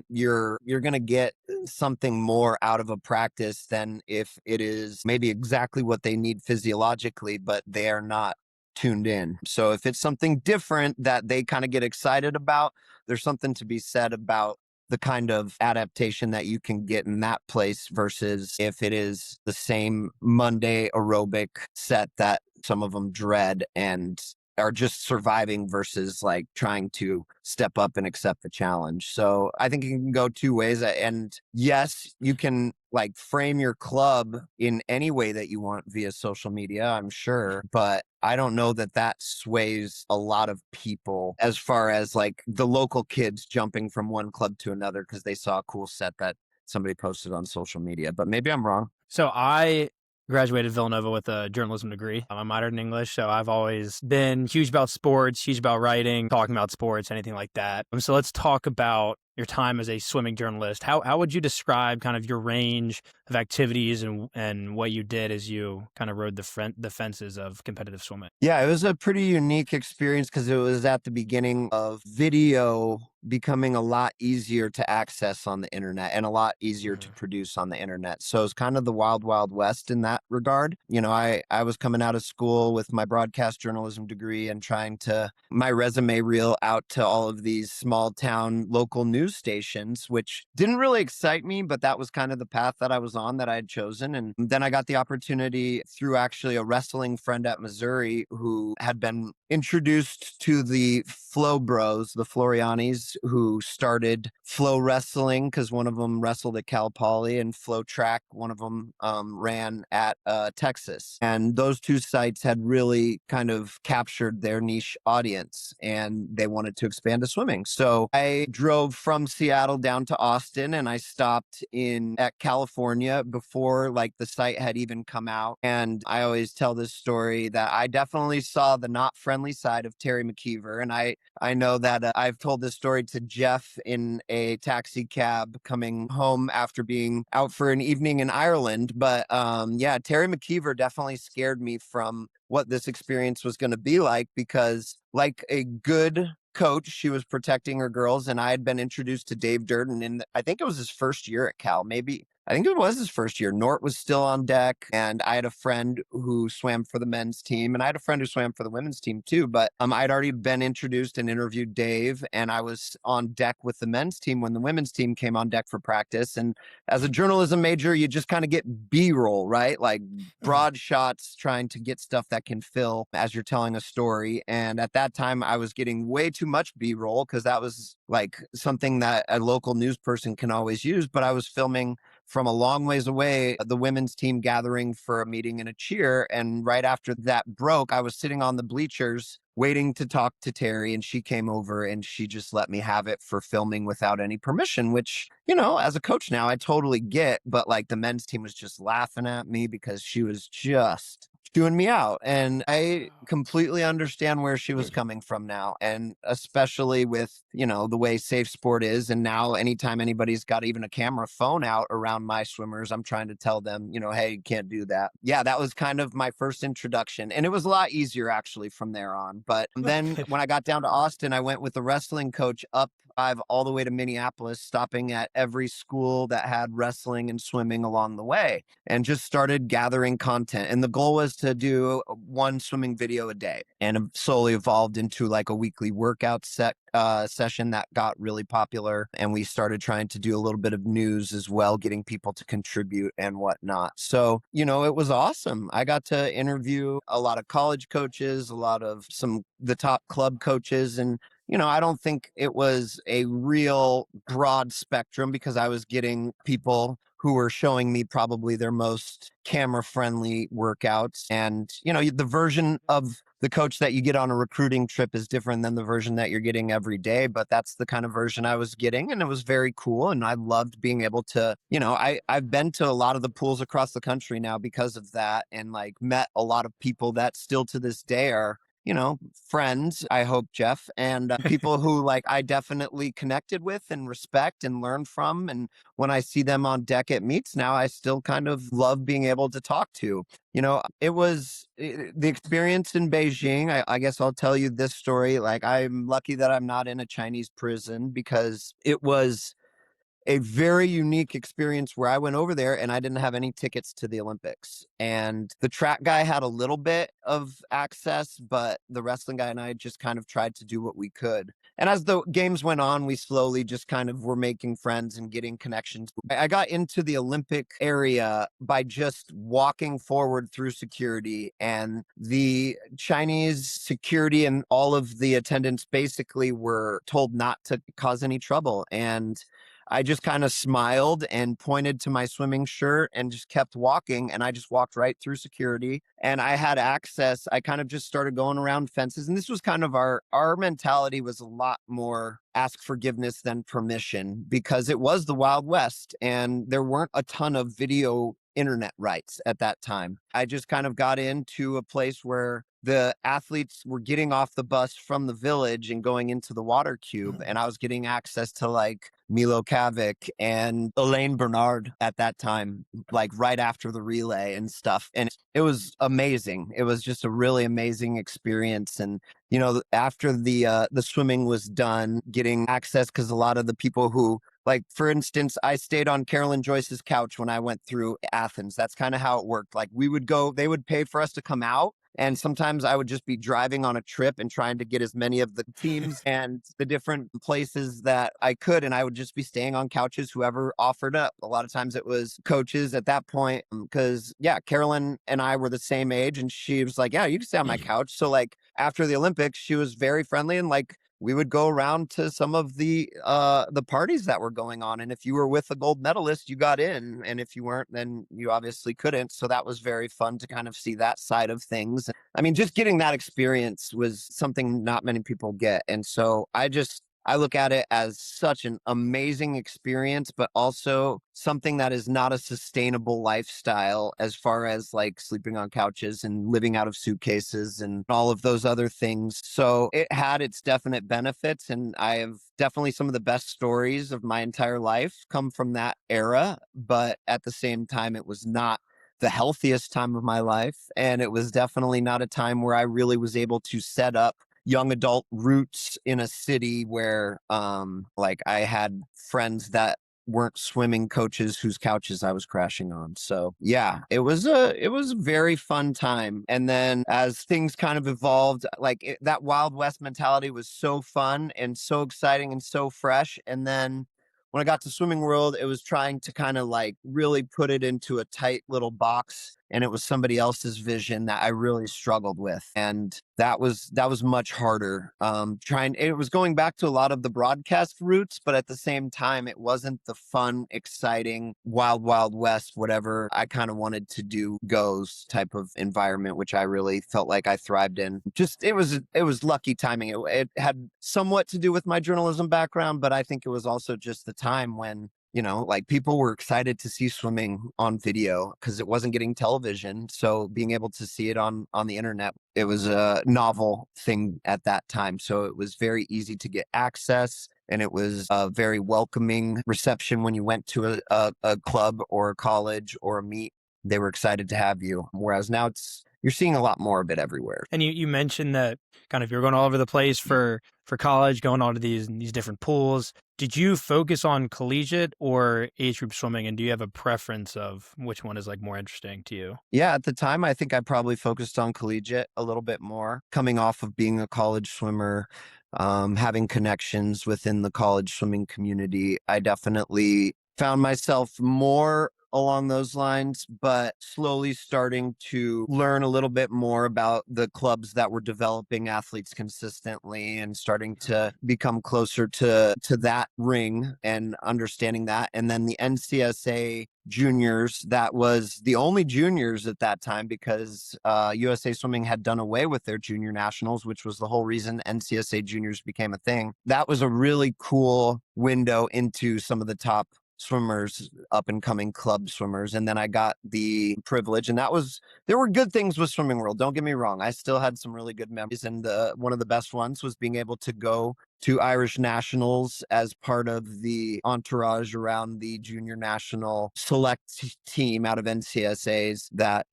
you're going to get something more out of a practice than if it is maybe exactly what they need physiologically, but they are not tuned in. So if it's something different that they kind of get excited about, there's something to be said about the kind of adaptation that you can get in that place versus if it is the same Monday aerobic set that some of them dread and are just surviving versus like trying to step up and accept the challenge. So I think it can go two ways. And yes, you can like frame your club in any way that you want via social media, I'm sure. But I don't know that that sways a lot of people as far as like the local kids jumping from one club to another because they saw a cool set that somebody posted on social media. But maybe I'm wrong. So I graduated Villanova with a journalism degree. I'm a minor in English, so I've always been huge about sports, huge about writing, talking about sports, anything like that. So let's talk about your time as a swimming journalist. How would you describe kind of your range of activities and what you did as you kind of rode the fences of competitive swimming? Yeah, it was a pretty unique experience because it was at the beginning of video becoming a lot easier to access on the internet and a lot easier to produce on the internet. So it's kind of the wild, wild west in that regard. I was coming out of school with my broadcast journalism degree and trying to my resume reel out to all of these small town local news stations, which didn't really excite me, but that was kind of the path that I was on that I had chosen. And then I got the opportunity through actually a wrestling friend at Missouri who had been introduced to the Flow Bros, the Florianis, who started Flow Wrestling because one of them wrestled at Cal Poly, and Flow Track, one of them ran at Texas. And those two sites had really kind of captured their niche audience, and they wanted to expand to swimming. So I drove from Seattle down to Austin, and I stopped at California before like the site had even come out. And I always tell this story that I definitely saw the not friendly side of Terry McKeever. And I know that I've told this story to Jeff in a taxi cab coming home after being out for an evening in Ireland. But yeah, Terry McKeever definitely scared me from what this experience was going to be like because like a good coach, she was protecting her girls, and I had been introduced to Dave Durden in I think it was his first year at Cal. I think it was his first year. Nort was still on deck, and I had a friend who swam for the men's team, and I had a friend who swam for the women's team too. But I'd already been introduced and interviewed Dave, and I was on deck with the men's team when the women's team came on deck for practice. And as a journalism major, you just kind of get B-roll, right? Like broad shots, trying to get stuff that can fill as you're telling a story. And at that time, I was getting way too much B-roll because that was like something that a local news person can always use. But I was filming from a long ways away, the women's team gathering for a meeting and a cheer. And right after that broke, I was sitting on the bleachers waiting to talk to Terry, and she came over and she just let me have it for filming without any permission, which, as a coach now, I totally get. But like the men's team was just laughing at me because she was just chewing me out. And I Oh, completely understand where she was coming from now. And especially with, the way safe sport is. And now anytime anybody's got even a camera phone out around my swimmers, I'm trying to tell them, hey, you can't do that. Yeah, that was kind of my first introduction. And it was a lot easier actually from there on. But then when I got down to Austin, I went with the wrestling coach up drive all the way to Minneapolis, stopping at every school that had wrestling and swimming along the way, and just started gathering content. And the goal was to do one swimming video a day, and it slowly evolved into like a weekly workout session that got really popular. And we started trying to do a little bit of news as well, getting people to contribute and whatnot. So, it was awesome. I got to interview a lot of college coaches, a lot of the top club coaches, and I don't think it was a real broad spectrum because I was getting people who were showing me probably their most camera friendly workouts. And, the version of the coach that you get on a recruiting trip is different than the version that you're getting every day. But that's the kind of version I was getting. And it was very cool. And I loved being able to, I've been to a lot of the pools across the country now because of that, and like met a lot of people that still to this day are, friends, I hope, Jeff, and people who like I definitely connected with and respect and learn from. And when I see them on deck at meets now, I still kind of love being able to talk to. It was the experience in Beijing. I guess I'll tell you this story. Like, I'm lucky that I'm not in a Chinese prison because it was a very unique experience where I went over there and I didn't have any tickets to the Olympics. And the track guy had a little bit of access, but the wrestling guy and I just kind of tried to do what we could. And as the games went on, we slowly just kind of were making friends and getting connections. I got into the Olympic area by just walking forward through security, and the Chinese security and all of the attendants basically were told not to cause any trouble. And I just kind of smiled and pointed to my swimming shirt and just kept walking. And I just walked right through security, and I had access. I kind of just started going around fences. And this was kind of our mentality was a lot more ask forgiveness than permission, because it was the Wild West and there weren't a ton of video internet rights at that time. I just kind of got into a place where the athletes were getting off the bus from the village and going into the water cube. And I was getting access to like Milo Kavik and Elaine Bernard at that time, like right after the relay and stuff. And it was amazing. It was just a really amazing experience. And, after the swimming was done, getting access, because a lot of the people who, like, for instance, I stayed on Carolyn Joyce's couch when I went through Athens. That's kind of how it worked. Like, we would go, they would pay for us to come out. And sometimes I would just be driving on a trip and trying to get as many of the teams and the different places that I could. And I would just be staying on couches, whoever offered up. A lot of times it was coaches at that point, because, yeah, Carolyn and I were the same age. And she was like, yeah, you can stay on my couch. So, like, after the Olympics, she was very friendly, and like, we would go around to some of the parties that were going on. And if you were with a gold medalist, you got in. And if you weren't, then you obviously couldn't. So that was very fun to kind of see that side of things. I mean, just getting that experience was something not many people get. And so I look at it as such an amazing experience, but also something that is not a sustainable lifestyle, as far as like sleeping on couches and living out of suitcases and all of those other things. So it had its definite benefits, and I have definitely some of the best stories of my entire life come from that era. But at the same time, it was not the healthiest time of my life. And it was definitely not a time where I really was able to set up young adult roots in a city where like I had friends that weren't swimming coaches whose couches I was crashing on. So yeah, it was a very fun time. And then as things kind of evolved, like that Wild West mentality was so fun and so exciting and so fresh. And then when I got to Swimming World, it was trying to kind of like really put it into a tight little box. And it was somebody else's vision that I really struggled with. And that was much harder. It was going back to a lot of the broadcast roots, but at the same time, it wasn't the fun, exciting, wild, wild west, whatever I kind of wanted to do goes type of environment, which I really felt like I thrived in. Just, it was lucky timing. It had somewhat to do with my journalism background, but I think it was also just the time when like people were excited to see swimming on video because it wasn't getting television. So being able to see it on the internet, it was a novel thing at that time. So it was very easy to get access. And it was a very welcoming reception when you went to a club or a college or a meet. They were excited to have you. Whereas now you're seeing a lot more of it everywhere. And you mentioned that kind of you're going all over the place for college, going on to these different pools. Did you focus on collegiate or age group swimming? And do you have a preference of which one is like more interesting to you? Yeah, at the time, I think I probably focused on collegiate a little bit more, coming off of being a college swimmer, having connections within the college swimming community. I definitely found myself more along those lines, but slowly starting to learn a little bit more about the clubs that were developing athletes consistently and starting to become closer to that ring and understanding that. And then the NCSA juniors, that was the only juniors at that time because USA Swimming had done away with their junior nationals, which was the whole reason NCSA juniors became a thing. That was a really cool window into some of the top swimmers, up and coming club swimmers. And then I got the privilege, and there were good things with Swimming World. Don't get me wrong. I still had some really good memories. And one of the best ones was being able to go to Irish Nationals as part of the entourage around the junior national select team out of NCSAs that,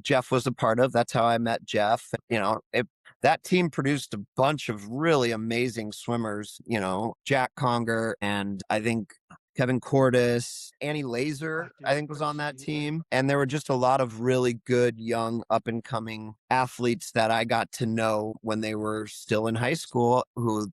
Jeff was a part of. That's how I met Jeff. That team produced a bunch of really amazing swimmers, Jack Conger, and I think Kevin Cordes, Annie Laser, I think was on that team. And there were just a lot of really good, young, up and coming athletes that I got to know when they were still in high school who,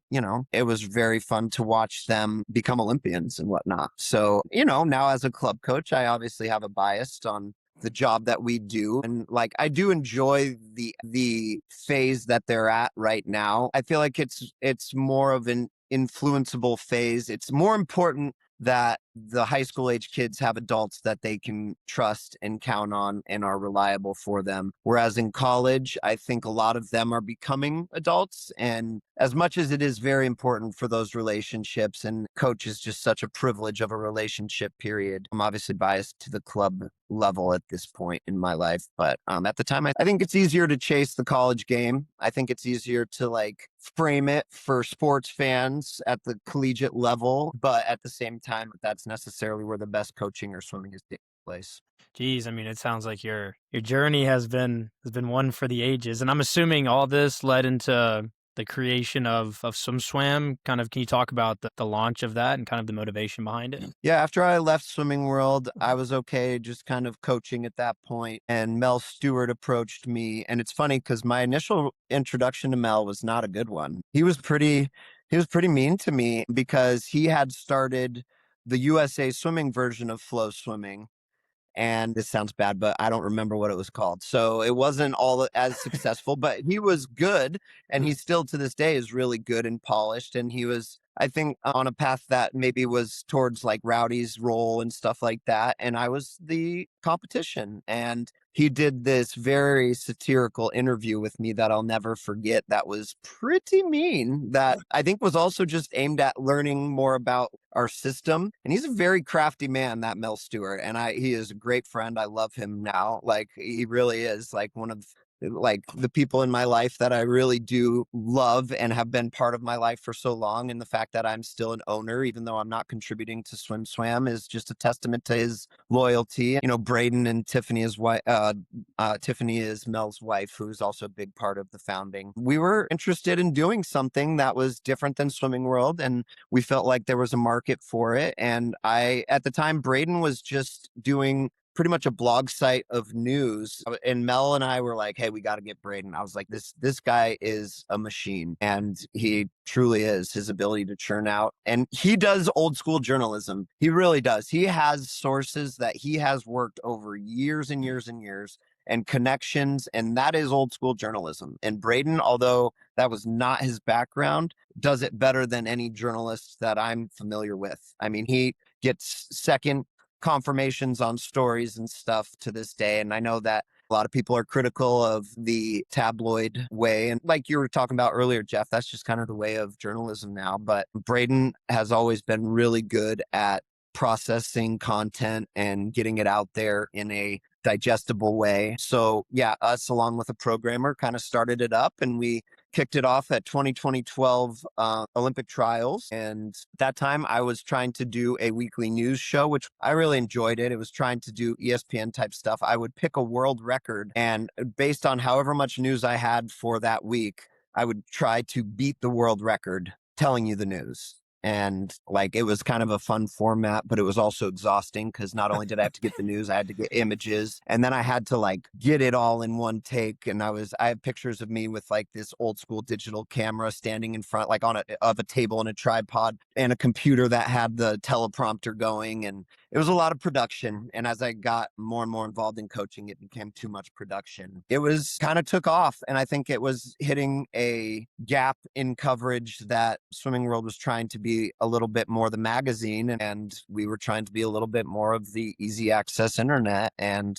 it was very fun to watch them become Olympians and whatnot. So, now as a club coach, I obviously have a bias on the job that we do. And like, I do enjoy the phase that they're at right now. I feel like it's more of an influenceable phase. It's more important that the high school age kids have adults that they can trust and count on and are reliable for them. Whereas in college, I think a lot of them are becoming adults. And as much as it is very important for those relationships, and coach is just such a privilege of a relationship period, I'm obviously biased to the club level at this point in my life. But at the time, I think it's easier to chase the college game. I think it's easier to frame it for sports fans at the collegiate level. But at the same time, that's necessarily where the best coaching or swimming is taking place. Geez, I mean, it sounds like your journey has been one for the ages, and I'm assuming all this led into the creation of SwimSwam. Kind of, can you talk about the launch of that and kind of the motivation behind it? Yeah, after I left Swimming World, I was okay just kind of coaching at that point, and Mel Stewart approached me. And it's funny because my initial introduction to Mel was not a good one. He was pretty mean to me because he had started the USA Swimming version of Flow Swimming. And this sounds bad, but I don't remember what it was called. So it wasn't all as successful, but he was good. And he still to this day is really good and polished. And he was, I think, on a path that maybe was towards like Rowdy's role and stuff like that. And I was the competition. And he did this very satirical interview with me that I'll never forget. That was pretty mean, that I think was also just aimed at learning more about our system. And he's a very crafty man, that Mel Stewart. And he is a great friend. I love him now. Like, he really is like one of the people in my life that I really do love and have been part of my life for so long. And the fact that I'm still an owner, even though I'm not contributing to SwimSwam, is just a testament to his loyalty. Braden and Tiffany is Tiffany is Mel's wife, who's also a big part of the founding. We were interested in doing something that was different than Swimming World, and we felt like there was a market for it. And at the time, Braden was just doing pretty much a blog site of news. And Mel and I were like, hey, we got to get Braden. I was like, this guy is a machine. And he truly is. His ability to churn out. And he does old school journalism. He really does. He has sources that he has worked over years and years and years, and connections. And that is old school journalism. And Braden, although that was not his background, does it better than any journalist that I'm familiar with. I mean, he gets second confirmations on stories and stuff to this day. And I know that a lot of people are critical of the tabloid way. And like you were talking about earlier, Jeff, that's just kind of the way of journalism now. But Braden has always been really good at processing content and getting it out there in a digestible way. So yeah, us along with a programmer kind of started it up, and we kicked it off at 2012 Olympic trials. And at that time I was trying to do a weekly news show, which I really enjoyed it. It was trying to do ESPN type stuff. I would pick a world record, and based on however much news I had for that week, I would try to beat the world record telling you the news. And like, it was kind of a fun format, but it was also exhausting because not only did I have to get the news, I had to get images, and then I had to like get it all in one take. And I have pictures of me with like this old school digital camera standing in front, like of a table and a tripod and a computer that had the teleprompter going. And it was a lot of production. And as I got more and more involved in coaching, it became too much production. It was kind of took off. And I think it was hitting a gap in coverage that Swimming World was trying to be a little bit more the magazine, and we were trying to be a little bit more of the easy access internet. And,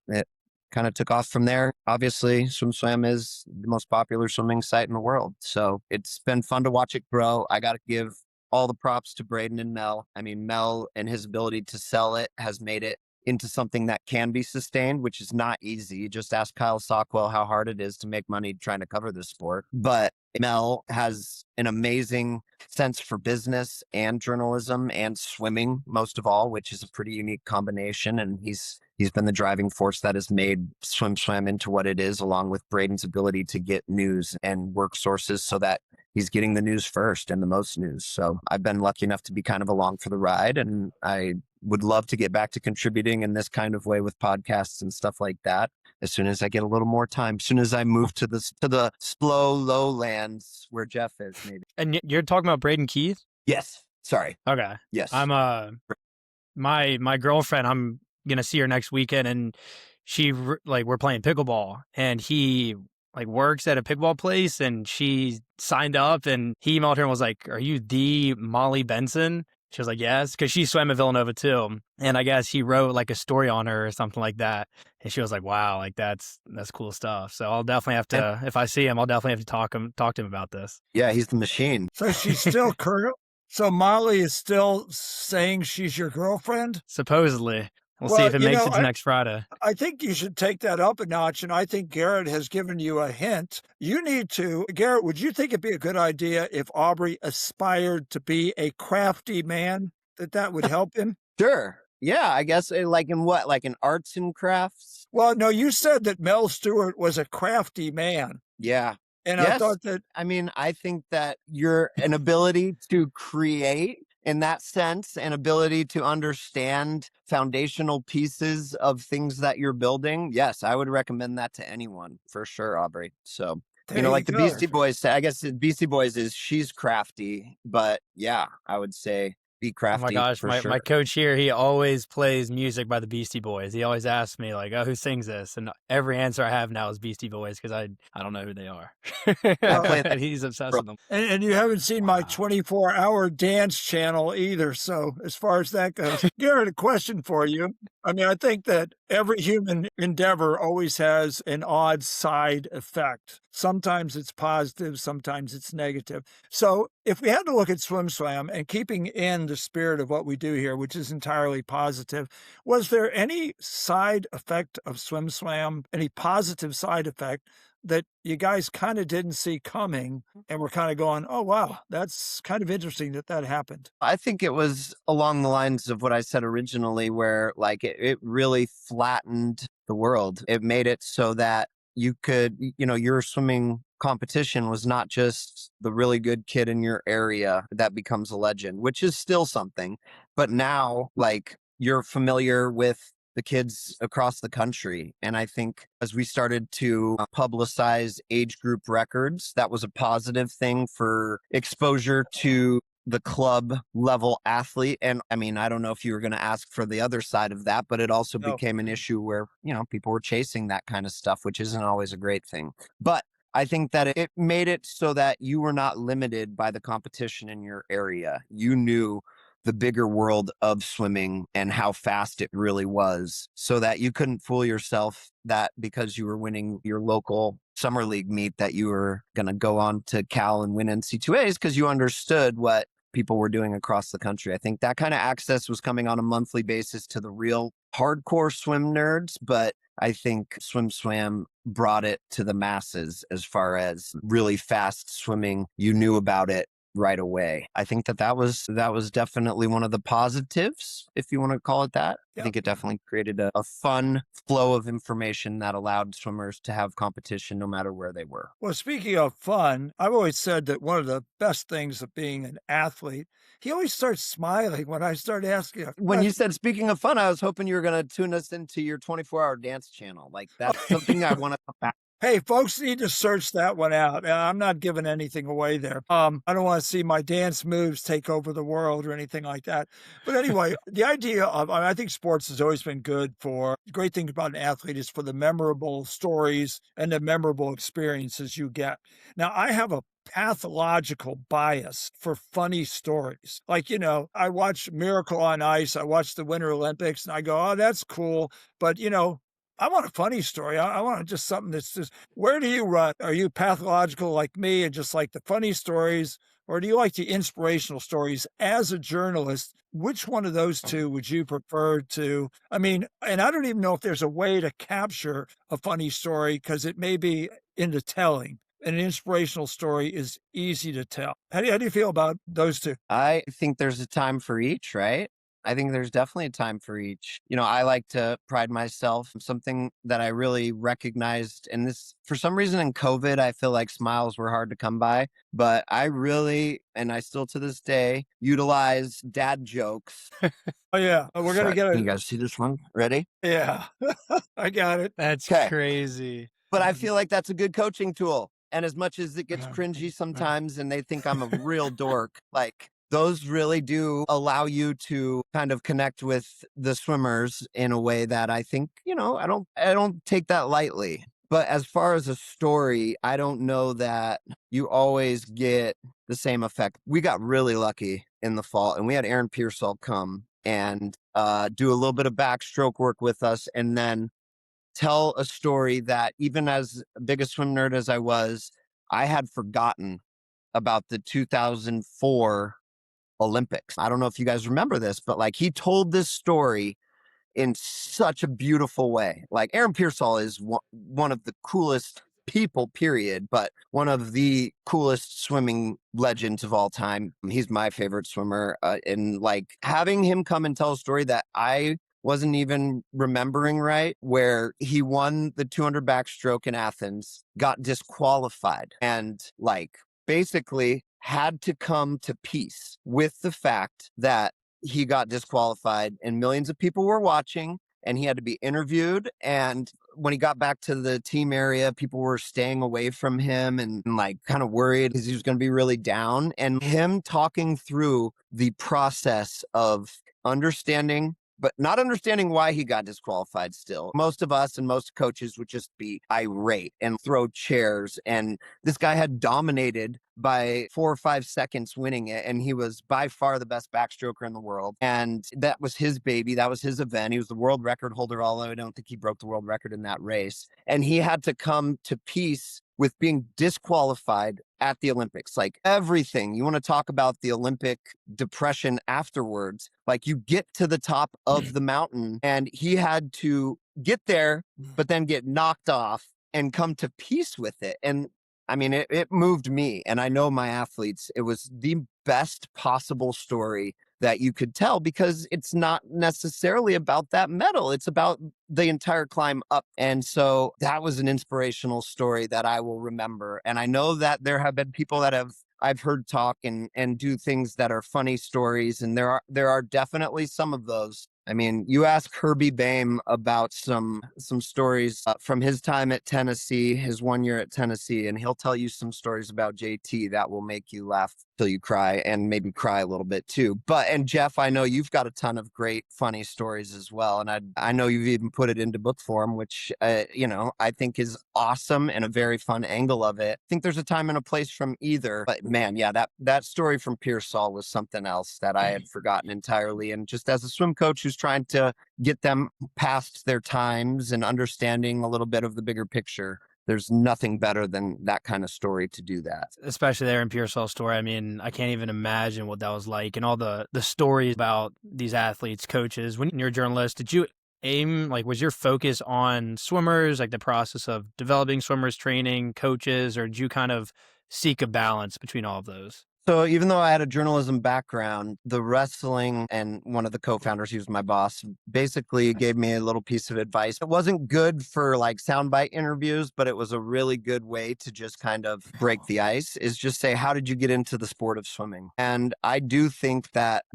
it kind of took off from there. Obviously, SwimSwam is the most popular swimming site in the world. So it's been fun to watch it grow. I got to give all the props to Braden and Mel. I mean, Mel and his ability to sell it has made it into something that can be sustained, which is not easy. Just ask Kyle Sockwell how hard it is to make money trying to cover this sport. But Mel has an amazing sense for business and journalism and swimming, most of all, which is a pretty unique combination. And he's been the driving force that has made SwimSwam into what it is, along with Braden's ability to get news and work sources so that he's getting the news first and the most news. So I've been lucky enough to be kind of along for the ride, and I would love to get back to contributing in this kind of way with podcasts and stuff like that as soon as I get a little more time, as soon as I move to the slow lowlands where Jeff is, maybe. And you're talking about Braden Keith? Yes. Sorry. Okay. Yes. I'm my girlfriend, I'm gonna see her next weekend, and she we're playing pickleball, and he like works at a pickleball place, and she signed up, and he emailed her and was like, "Are you the Molly Benson?" She was like, "Yes," because she swam at Villanova too. And I guess he wrote like a story on her or something like that. And she was like, "Wow, like that's cool stuff." So I'll definitely have to, if I see him, I'll definitely have to talk to him about this. Yeah, he's the machine. So she's still So Molly is still saying she's your girlfriend? Supposedly. We'll see if it makes it to next Friday. I think you should take that up a notch, and I think Garrett has given you a hint. You need to, Garrett, would you think it'd be a good idea if Aubrey aspired to be a crafty man, that would help him? Sure. Yeah, I guess like in what? Like in arts and crafts? Well, no, you said that Mel Stewart was a crafty man. Yeah. And yes. I thought that... I mean, I think that an ability to create in that sense, an ability to understand foundational pieces of things that you're building. Yes, I would recommend that to anyone for sure, Aubrey. So, like the Beastie Boys say, I guess the Beastie Boys is she's crafty, but yeah, I would say be crafty. Oh my gosh, my coach here, he always plays music by the Beastie Boys. He always asks me like, "Oh, who sings this?" And every answer I have now is Beastie Boys because I don't know who they are. And he's obsessed with them. And you haven't seen my 24-hour dance channel either. So as far as that goes, Garrett, a question for you. I mean, I think that every human endeavor always has an odd side effect. Sometimes it's positive, sometimes it's negative. So if we had to look at SwimSwam and keeping in the spirit of what we do here, which is entirely positive, was there any side effect of SwimSwam, any positive side effect that you guys kind of didn't see coming and were kind of going, "Oh, wow, that's kind of interesting that happened"? I think it was along the lines of what I said originally, where like it really flattened the world. It made it so that you could, your swimming competition was not just the really good kid in your area that becomes a legend, which is still something. But now, like, you're familiar with the kids across the country. And I think as we started to publicize age group records, that was a positive thing for exposure to the club level athlete. And I mean, I don't know if you were going to ask for the other side of that, but it also became an issue where, people were chasing that kind of stuff, which isn't always a great thing. But I think that it made it so that you were not limited by the competition in your area. You knew the bigger world of swimming and how fast it really was, so that you couldn't fool yourself that because you were winning your local summer league meet that you were going to go on to Cal and win NC2As, because you understood what people were doing across the country. I think that kind of access was coming on a monthly basis to the real hardcore swim nerds, but I think Swim Swam brought it to the masses as far as really fast swimming. You knew about it right away. I think that was definitely one of the positives, if you want to call it that. I think it definitely created a fun flow of information that allowed swimmers to have competition no matter where they were. Well, speaking of fun, I've always said that one of the best things of being an athlete, he always starts smiling when I start asking a When you question. said speaking of fun, I was hoping you were going to tune us into your 24-hour dance channel. Like that's something I want to come back. Hey, folks need to search that one out. I'm not giving anything away there. I don't want to see my dance moves take over the world or anything like that. But anyway, the idea of, I think sports has always been good for, the great thing about an athlete is for the memorable stories and the memorable experiences you get. Now, I have a pathological bias for funny stories. Like, I watch Miracle on Ice, I watch the Winter Olympics, and I go, oh, that's cool. But, I want a funny story. I want just something that's just, where do you run? Are you pathological like me and just like the funny stories? Or do you like the inspirational stories? As a journalist, which one of those two would you prefer to? I mean, and I don't even know if there's a way to capture a funny story because it may be in the telling. And an inspirational story is easy to tell. How do you feel about those two? I think there's a time for each, right? I think there's definitely a time for each. I like to pride myself. Something that I really recognized, and this, for some reason in COVID, I feel like smiles were hard to come by, but I really, and I still to this day, utilize dad jokes. Oh, yeah. We're going to get Can you guys see this one? Ready? Yeah, I got it. That's Okay. crazy. But I feel like that's a good coaching tool. And as much as it gets cringy sometimes and they think I'm a real dork, like those really do allow you to kind of connect with the swimmers in a way that I think, I don't take that lightly. But as far as a story, I don't know that you always get the same effect. We got really lucky in the fall and we had Aaron Pearsall come and do a little bit of backstroke work with us and then tell a story that even as big a swim nerd as I was, I had forgotten about the 2004 Olympics. I don't know if you guys remember this, but like he told this story in such a beautiful way. Like Aaron Pearsall is one of the coolest people, period, but one of the coolest swimming legends of all time. He's my favorite swimmer. And like having him come and tell a story that I wasn't even remembering right, where he won the 200 backstroke in Athens, got disqualified, and like basically had to come to peace with the fact that he got disqualified and millions of people were watching and he had to be interviewed. And when he got back to the team area, people were staying away from him and like kind of worried because he was going to be really down. And him talking through the process of understanding, but not understanding why he got disqualified still. Most of us and most coaches would just be irate and throw chairs. And this guy had dominated by 4 or 5 seconds winning it. And he was by far the best backstroker in the world. And that was his baby. That was his event. He was the world record holder, although I don't think he broke the world record in that race. And he had to come to peace with being disqualified at the Olympics. Like everything, you want to talk about the Olympic depression afterwards, like you get to the top of the mountain and he had to get there, but then get knocked off and come to peace with it. And I mean, it moved me, and I know my athletes. It was the best possible story that you could tell because it's not necessarily about that medal. It's about the entire climb up. And so that was an inspirational story that I will remember. And I know that there have been people that I've heard talk and do things that are funny stories. And there are definitely some of those. I mean, you ask Herbie Bame about some stories from his time at Tennessee, his 1 year at Tennessee, and he'll tell you some stories about JT that will make you laugh till you cry and maybe cry a little bit too. And Jeff, I know you've got a ton of great, funny stories as well. And I know you've even put it into book form, which, I think is awesome and a very fun angle of it. I think there's a time and a place from either. But man, yeah, that story from Pearsall was something else that I had forgotten entirely. And just as a swim coach who's trying to get them past their times and understanding a little bit of the bigger picture, there's nothing better than that kind of story to do that. Especially there in Pearsall's story. I mean, I can't even imagine what that was like, and all the stories about these athletes, coaches. When you're a journalist, did you was your focus on swimmers, like the process of developing swimmers, training, coaches, or did you kind of seek a balance between all of those? So even though I had a journalism background, the wrestling and one of the co-founders, he was my boss, basically gave me a little piece of advice. It wasn't good for like soundbite interviews, but it was a really good way to just kind of break the ice, is just say, how did you get into the sport of swimming? And I do think that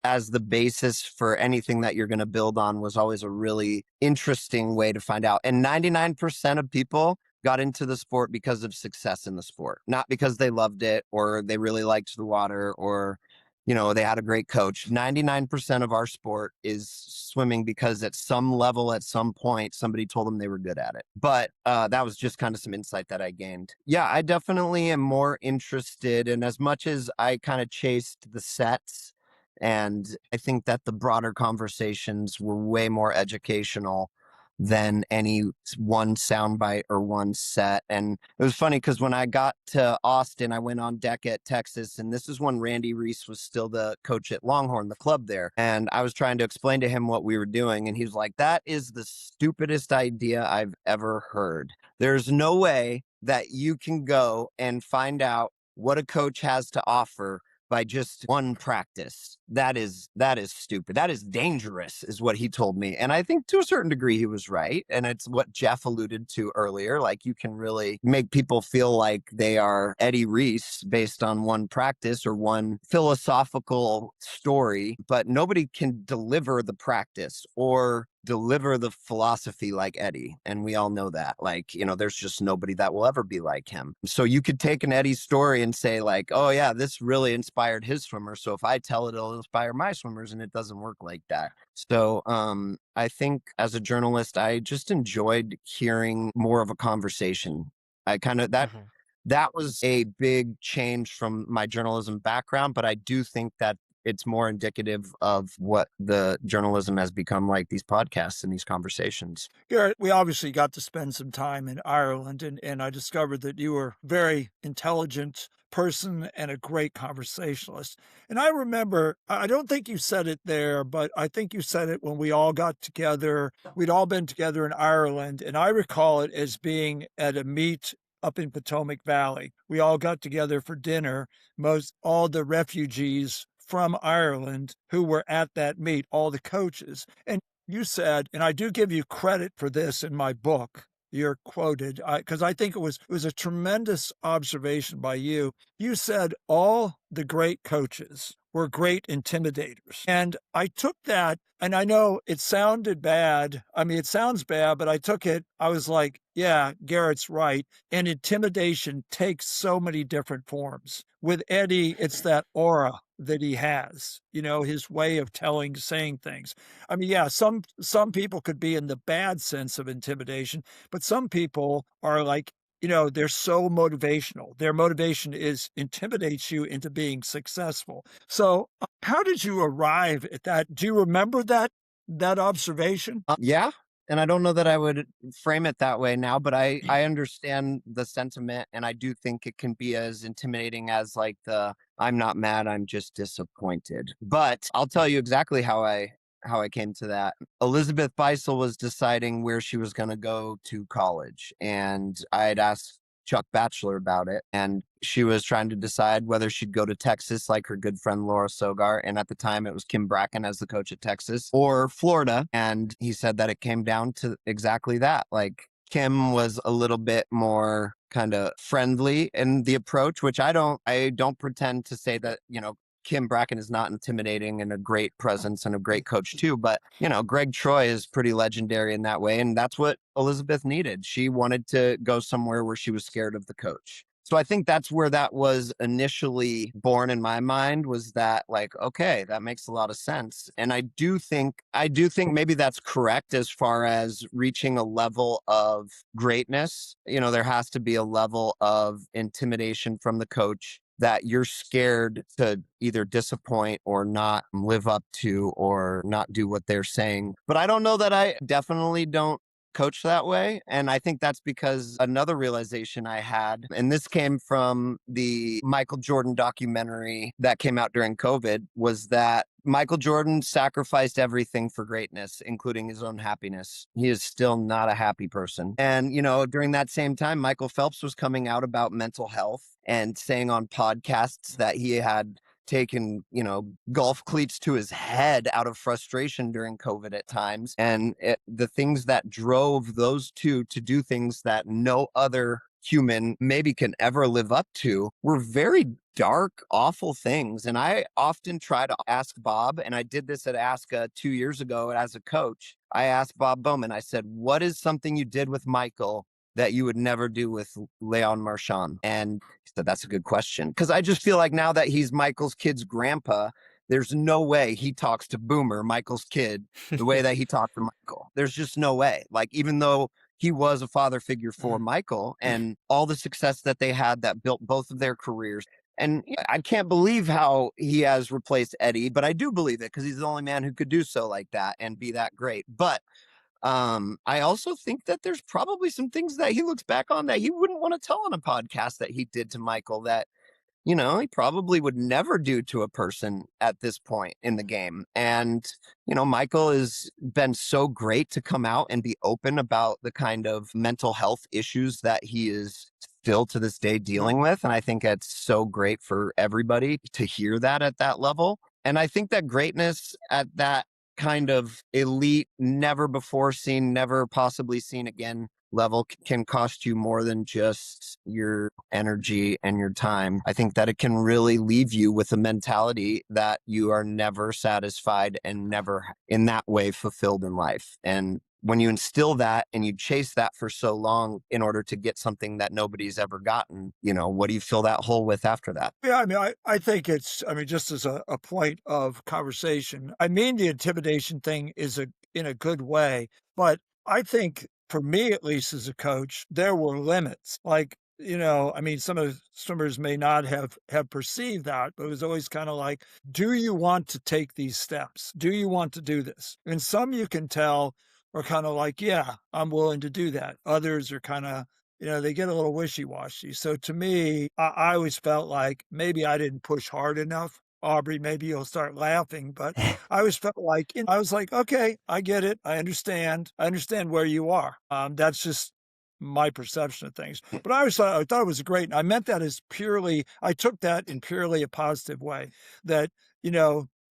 as the basis for anything that you're going to build on was always a really interesting way to find out. And 99% of people got into the sport because of success in the sport, not because they loved it or they really liked the water or, they had a great coach. 99% of our sport is swimming because at some level, at some point, somebody told them they were good at it. But that was just kind of some insight that I gained. Yeah, I definitely am more interested. And as much as I kind of chased the sets, and I think that the broader conversations were way more educational than any one soundbite or one set. And it was funny because when I got to Austin, I went on deck at Texas, and this is when Randy Reese was still the coach at Longhorn, the club there. And I was trying to explain to him what we were doing, and he was like, that is the stupidest idea I've ever heard. There's no way that you can go and find out what a coach has to offer by just one practice. That is stupid. That is dangerous, is what he told me. And I think to a certain degree he was right. And it's what Jeff alluded to earlier. Like, you can really make people feel like they are Eddie Reese based on one practice or one philosophical story, but nobody can deliver the practice or deliver the philosophy like Eddie. And we all know that. Like, there's just nobody that will ever be like him. So you could take an Eddie story and say like, oh yeah, this really inspired his swimmers, so if I tell it, it'll inspire my swimmers, and it doesn't work like that. So I think as a journalist, I just enjoyed hearing more of a conversation. I kind of that was a big change from my journalism background, but I do think that it's more indicative of what the journalism has become, like these podcasts and these conversations. Garrett, we obviously got to spend some time in Ireland, and I discovered that you were a very intelligent person and a great conversationalist. And I remember, I don't think you said it there, but I think you said it when we all got together. We'd all been together in Ireland, and I recall it as being at a meet up in Potomac Valley. We all got together for dinner, all the refugees from Ireland who were at that meet, all the coaches. And you said, and I do give you credit for this in my book, you're quoted, because I think it was a tremendous observation by you. You said all the great coaches were great intimidators. And I took that, and I know it sounded bad. I mean, it sounds bad, but I took it. I was like, yeah, Garrett's right. And intimidation takes so many different forms. With Eddie, it's that aura that he has, his way of saying things. I mean, yeah, some people could be in the bad sense of intimidation, but some people are like, they're so motivational. Their motivation intimidates you into being successful. So how did you arrive at that? Do you remember that observation? Yeah. And I don't know that I would frame it that way now, but I understand the sentiment, and I do think it can be as intimidating as like I'm not mad, I'm just disappointed. But I'll tell you exactly how I came to that. Elizabeth Beisel was deciding where she was going to go to college, and I had asked Chuck Batchelor about it, and she was trying to decide whether she'd go to Texas like her good friend Laura Sogar, and at the time it was Kim Bracken as the coach at Texas, or Florida. And he said that it came down to exactly that. Like, Kim was a little bit more kind of friendly in the approach, which I don't pretend to say that, Kim Bracken is not intimidating and a great presence and a great coach too. But, Greg Troy is pretty legendary in that way. And that's what Elizabeth needed. She wanted to go somewhere where she was scared of the coach. So I think that's where that was initially born in my mind, was that like, okay, that makes a lot of sense. And I do think maybe that's correct as far as reaching a level of greatness. There has to be a level of intimidation from the coach that you're scared to either disappoint or not live up to or not do what they're saying. But I don't know that I definitely don't coach that way. And I think that's because another realization I had, and this came from the Michael Jordan documentary that came out during COVID, was that Michael Jordan sacrificed everything for greatness, including his own happiness. He is still not a happy person. And, during that same time, Michael Phelps was coming out about mental health and saying on podcasts that he had taken, golf cleats to his head out of frustration during COVID at times. And the things that drove those two to do things that no other human maybe can ever live up to were very dark, awful things. And I often try to ask Bob, and I did this at ASCA 2 years ago as a coach. I asked Bob Bowman, I said, what is something you did with Michael that you would never do with Leon Marchand? And he said, that's a good question. Because I just feel like now that he's Michael's kid's grandpa, there's no way he talks to Boomer, Michael's kid, the way that he talked to Michael. There's just no way. Like, even though he was a father figure for Michael and all the success that they had that built both of their careers. And I can't believe how he has replaced Eddie, but I do believe it because he's the only man who could do so like that and be that great. But I also think that there's probably some things that he looks back on that he wouldn't want to tell on a podcast that he did to Michael that, he probably would never do to a person at this point in the game. And, Michael has been so great to come out and be open about the kind of mental health issues that he is still to this day dealing with. And I think it's so great for everybody to hear that at that level. And I think that greatness at that kind of elite, never before seen, never possibly seen again level can cost you more than just your energy and your time. I think that it can really leave you with a mentality that you are never satisfied and never in that way fulfilled in life. And when you instill that and you chase that for so long in order to get something that nobody's ever gotten, what do you fill that hole with after that? Yeah, I think just as a point of conversation, the intimidation thing is in a good way, but I think for me, at least as a coach, there were limits. Like, some of the swimmers may not have perceived that, but it was always kind of like, do you want to take these steps? Do you want to do this? And some you can tell are kind of like, yeah, I'm willing to do that. Others are kind of, they get a little wishy-washy. So to me, I always felt like maybe I didn't push hard enough. Aubrey, maybe you'll start laughing, but I always felt like, I was like, okay, I get it. I understand where you are. That's just my perception of things. But I thought it was great. And I meant that I took that in purely a positive way, that,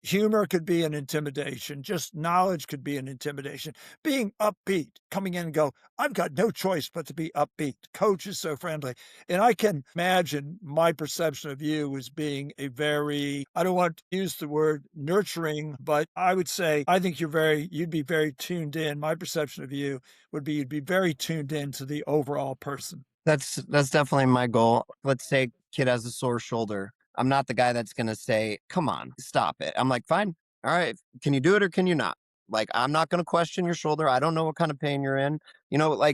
humor could be an intimidation. Just knowledge could be an intimidation. Being upbeat, coming in and go, I've got no choice but to be upbeat. Coach is so friendly. And I can imagine my perception of you as being I don't want to use the word nurturing, but I would say, I think you'd be very tuned in. My perception of you would be you'd be very tuned in to the overall person. That's definitely my goal. Let's say kid has a sore shoulder. I'm not the guy that's going to say, come on, stop it. I'm like, fine. All right. Can you do it or can you not? Like, I'm not going to question your shoulder. I don't know what kind of pain you're in.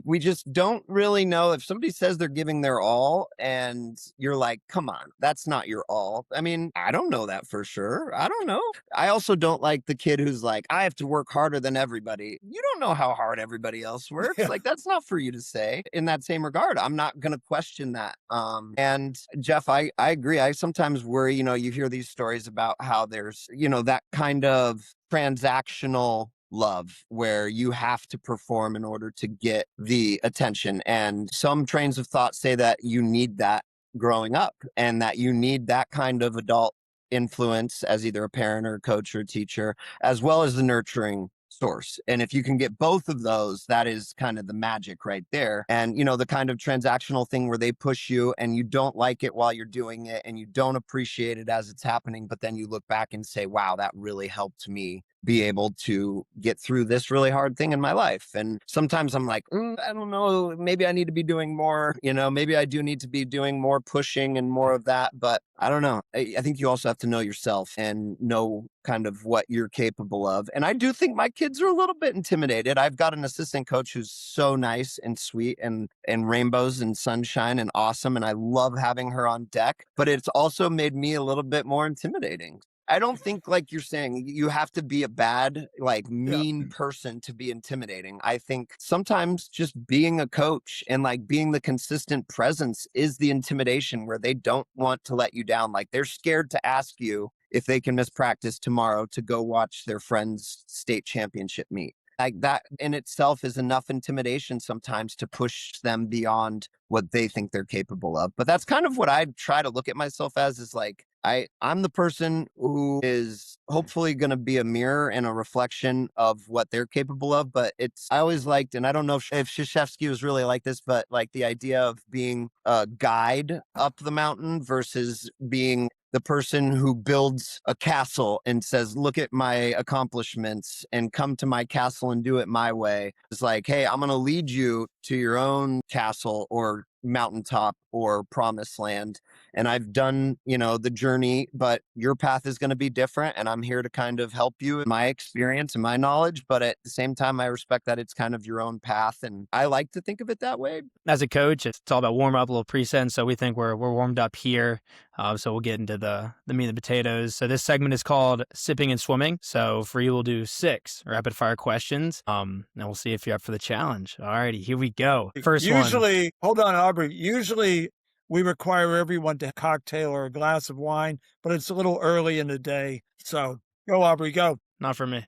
We just don't really know if somebody says they're giving their all and you're like, come on, that's not your all. I mean, I don't know that for sure. I don't know. I also don't like the kid who's like, I have to work harder than everybody. You don't know how hard everybody else works. Yeah. Like, that's not for you to say in that same regard. I'm not going to question that. And Jeff, I agree. I sometimes worry, you hear these stories about how there's, that kind of transactional love where you have to perform in order to get the attention. And some trains of thought say that you need that growing up and that you need that kind of adult influence as either a parent or a coach or a teacher, as well as the nurturing source. And if you can get both of those, that is kind of the magic right there. And, the kind of transactional thing where they push you and you don't like it while you're doing it and you don't appreciate it as it's happening, but then you look back and say, wow, that really helped me be able to get through this really hard thing in my life. And sometimes I'm like, I don't know, maybe I need to be doing more, maybe I do need to be doing more pushing and more of that, but I don't know. I think you also have to know yourself and know kind of what you're capable of. And I do think my kids are a little bit intimidated. I've got an assistant coach who's so nice and sweet and rainbows and sunshine and awesome. And I love having her on deck, but it's also made me a little bit more intimidating. I don't think, like you're saying, you have to be a bad, like Yeah. mean person to be intimidating. I think sometimes just being a coach and like being the consistent presence is the intimidation, where they don't want to let you down. Like they're scared to ask you if they can miss practice tomorrow to go watch their friend's state championship meet. Like that in itself is enough intimidation sometimes to push them beyond what they think they're capable of. But that's kind of what I try to look at myself as, is like, I'm the person who is hopefully going to be a mirror and a reflection of what they're capable of. But I always liked, and I don't know if Krzyzewski was really like this, but like the idea of being a guide up the mountain versus being the person who builds a castle and says, look at my accomplishments and come to my castle and do it my way. It's like, hey, I'm going to lead you to your own castle or mountaintop or promised land. And I've done, the journey, but your path is going to be different. And I'm here to kind of help you in my experience and my knowledge. But at the same time, I respect that it's kind of your own path. And I like to think of it that way. As a coach, it's all about warm up, a little preset. And so we think we're warmed up here. So we'll get into the meat and the potatoes. So this segment is called Sipping and Swimming. So for you, we'll do 6 rapid fire questions. And we'll see if you're up for the challenge. All righty, here we go. First Usually, one. hold on, Aubrey. Usually we require everyone to cocktail or a glass of wine, but it's a little early in the day. So go, Aubrey, go. Not for me.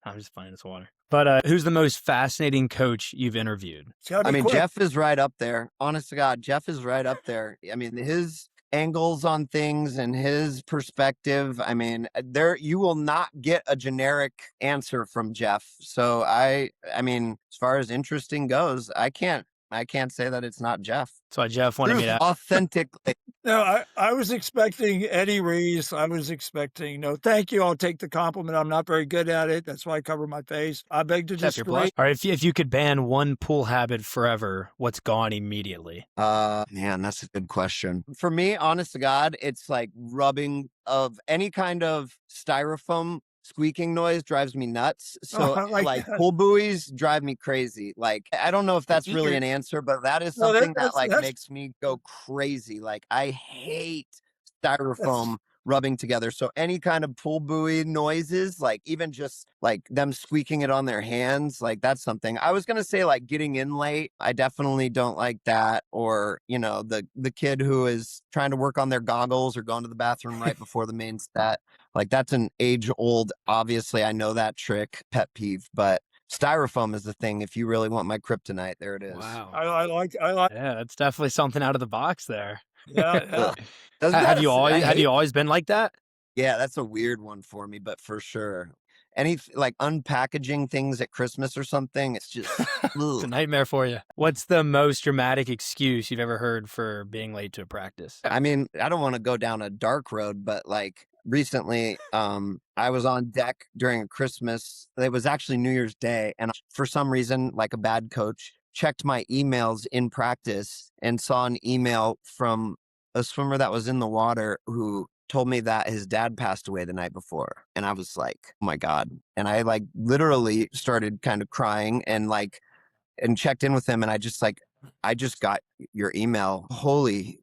I'm just finding this water. But who's the most fascinating coach you've interviewed? I mean, Jeff is right up there. Honest to God, Jeff is right up there. I mean, his angles on things and his perspective. I mean, you will not get a generic answer from Jeff. So I mean, as far as interesting goes, I can't say that it's not Jeff. That's why Jeff wanted me to authentically. No, I was expecting Eddie Reese. I was expecting, thank you. I'll take the compliment. I'm not very good at it. That's why I cover my face. I beg to disagree. All right, if you could ban one pool habit forever, what's gone immediately? Man, that's a good question. For me, honest to God, it's like rubbing of any kind of styrofoam. Squeaking noise drives me nuts. So like pool buoys drive me crazy. Like, I don't know if that's really an answer, but that is something that makes me go crazy. Like, I hate styrofoam rubbing together. So any kind of pool buoy noises, like even just like them squeaking it on their hands, like that's something. I was going to say like getting in late. I definitely don't like that. Or, the kid who is trying to work on their goggles or going to the bathroom right before the main set. Like that's an age old, obviously I know that trick, pet peeve, but styrofoam is the thing. If you really want my kryptonite, there it is. Wow. I like. Yeah, that's definitely something out of the box there. Yeah. Have you always been like that? Yeah, that's a weird one for me, but for sure. Any like unpackaging things at Christmas or something, it's just it's a nightmare for you. What's the most dramatic excuse you've ever heard for being late to a practice? I mean, I don't want to go down a dark road, but like recently, I was on deck during a Christmas. It was actually New Year's Day. And for some reason, like a bad coach, checked my emails in practice and saw an email from a swimmer that was in the water who told me that his dad passed away the night before. And I was like, oh my God. And I like literally started kind of crying and checked in with him. And I just got your email. Holy,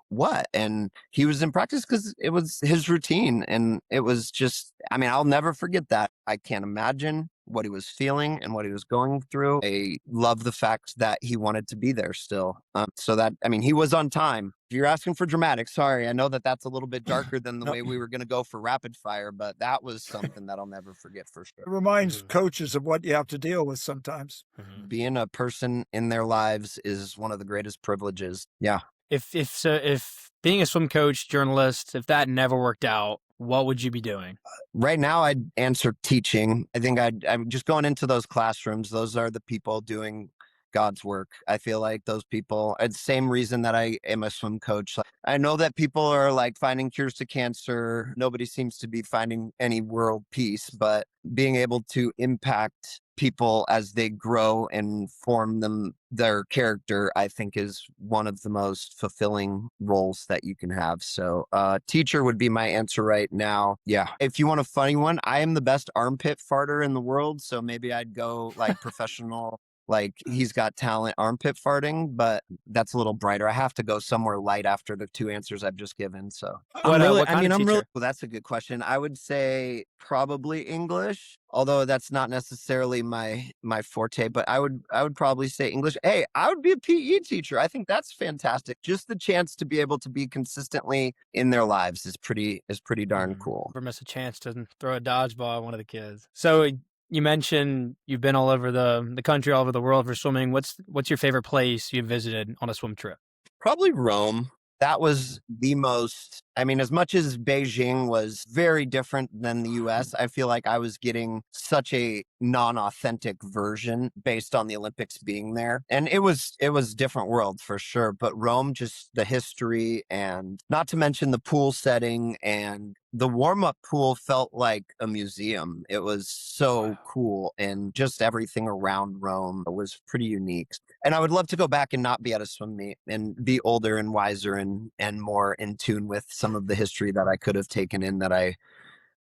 what? And he was in practice because it was his routine. And it was just, I'll never forget that. I can't imagine what he was feeling and what he was going through. I love the fact that he wanted to be there still. So that, he was on time. If you're asking for dramatic, sorry. I know that that's a little bit darker than the way we were going to go for rapid fire, but that was something that I'll never forget for sure. It reminds coaches of what you have to deal with sometimes. Being a person in their lives is one of the greatest privileges. Yeah. If being a swim coach, journalist, if that never worked out, what would you be doing? Right now, I'd answer teaching. I think I'm just going into those classrooms. Those are the people doing God's work. I feel like those people, it's the same reason that I am a swim coach. Like, I know that people are like finding cures to cancer. Nobody seems to be finding any world peace, but being able to impact people as they grow and form their character, I think is one of the most fulfilling roles that you can have. So teacher would be my answer right now. Yeah. If you want a funny one, I am the best armpit farter in the world. So maybe I'd go like professional like he's got talent armpit farting, but that's a little brighter. I have to go somewhere light after the two answers I've just given. So What kind of teacher? well, that's a good question. I would say probably English, although that's not necessarily my forte, but I would probably say English. Hey, I would be a PE teacher. I think that's fantastic. Just the chance to be able to be consistently in their lives is pretty darn cool. Never miss a chance to throw a dodgeball at one of the kids. So you mentioned you've been all over the country, all over the world for swimming. What's your favorite place you visited on a swim trip? Probably Rome. That was the most, I mean, as much as Beijing was very different than the US, I feel like I was getting such a non-authentic version based on the Olympics being there. And it was different world for sure, but Rome, just the history, and not to mention the pool setting, and the warm-up pool felt like a museum. It was so cool, and just everything around Rome was pretty unique. And I would love to go back and not be at a swim meet and be older and wiser and more in tune with some of the history that I could have taken in that I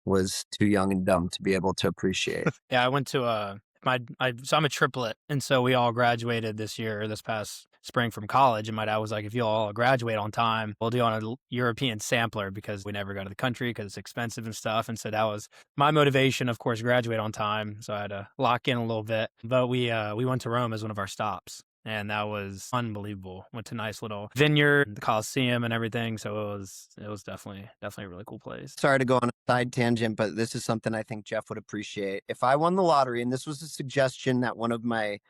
was too young and dumb to be able to appreciate. Yeah, I went to so I'm a triplet, and so we all graduated this past spring from college, and my dad was like, if you all graduate on time, we'll do on a European sampler because we never go to the country because it's expensive and stuff. And so that was my motivation, of course, graduate on time. So I had to lock in a little bit, but we went to Rome as one of our stops. And that was unbelievable. Went to a nice little vineyard, the Colosseum and everything. So it was definitely a really cool place. Sorry to go on a side tangent, but this is something I think Jeff would appreciate. If I won the lottery, and this was a suggestion that one of my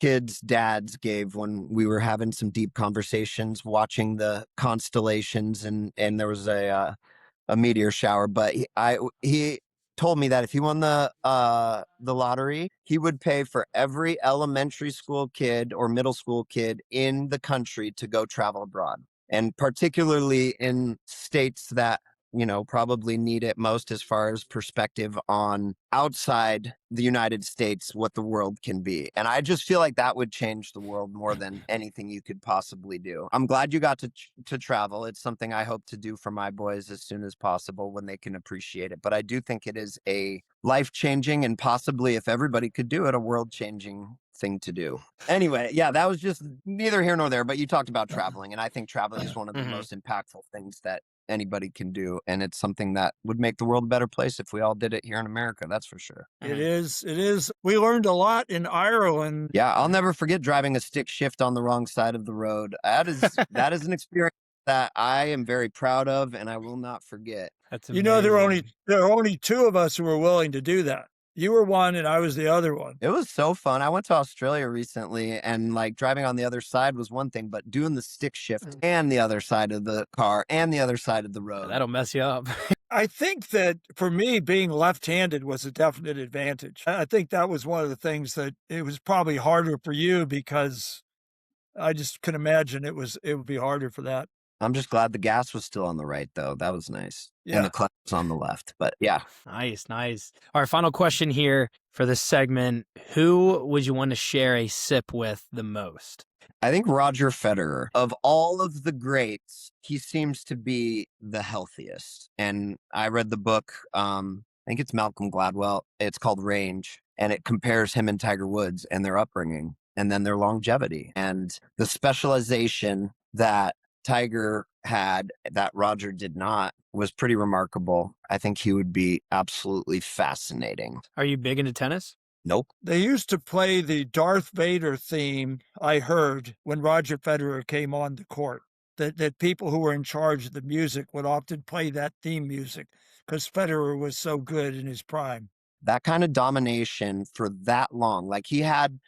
kids' dads gave when we were having some deep conversations, watching the constellations, and there was a meteor shower, but he told me that if he won the lottery, he would pay for every elementary school kid or middle school kid in the country to go travel abroad, and particularly in states that, you know, probably need it most as far as perspective on outside the United States, what the world can be. And I just feel like that would change the world more than anything you could possibly do. I'm glad you got to travel. It's something I hope to do for my boys as soon as possible when they can appreciate it. But I do think it is a life-changing, and possibly, if everybody could do it, a world-changing thing to do. Anyway, yeah, that was just neither here nor there, but you talked about traveling, and I think traveling is one of the most impactful things that anybody can do, and it's something that would make the world a better place if we all did it here in America. That's for sure. It is. We learned a lot in Ireland. Yeah, I'll never forget driving a stick shift on the wrong side of the road. That is an experience that I am very proud of, and I will not forget. That's amazing. You know, there are only two of us who were willing to do that. You were one and I was the other one. It was so fun. I went to Australia recently, and like driving on the other side was one thing, but doing the stick shift and the other side of the car and the other side of the road. That'll mess you up. I think that for me, being left-handed was a definite advantage. I think that was one of the things that it was probably harder for you, because I just can imagine it would be harder for that. I'm just glad the gas was still on the right, though. That was nice. Yeah. And the clutch was on the left. But yeah. Nice. All right, final question here for this segment. Who would you want to share a sip with the most? I think Roger Federer. Of all of the greats, he seems to be the healthiest. And I read the book, I think it's Malcolm Gladwell. It's called Range, and it compares him and Tiger Woods and their upbringing and then their longevity. And the specialization that Tiger had that Roger did not was pretty remarkable. I think he would be absolutely fascinating. Are you big into tennis? Nope. They used to play the Darth Vader theme, I heard, when Roger Federer came on the court. That people who were in charge of the music would often play that theme music because Federer was so good in his prime. That kind of domination for that long, like he had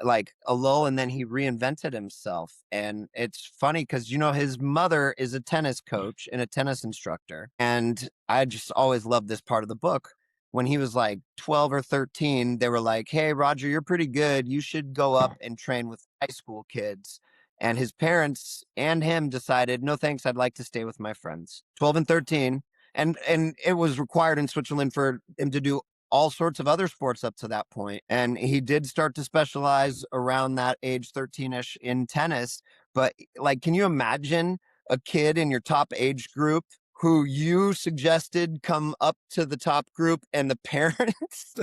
like a lull and then he reinvented himself. And it's funny because, you know, his mother is a tennis coach and a tennis instructor. And I just always loved this part of the book. When he was like 12 or 13, they were like, hey, Roger, you're pretty good. You should go up and train with high school kids. And his parents and him decided, no, thanks. I'd like to stay with my friends. 12 and 13. And it was required in Switzerland for him to do all sorts of other sports up to that point. And he did start to specialize around that age 13-ish in tennis. But like, can you imagine a kid in your top age group who you suggested come up to the top group and the parents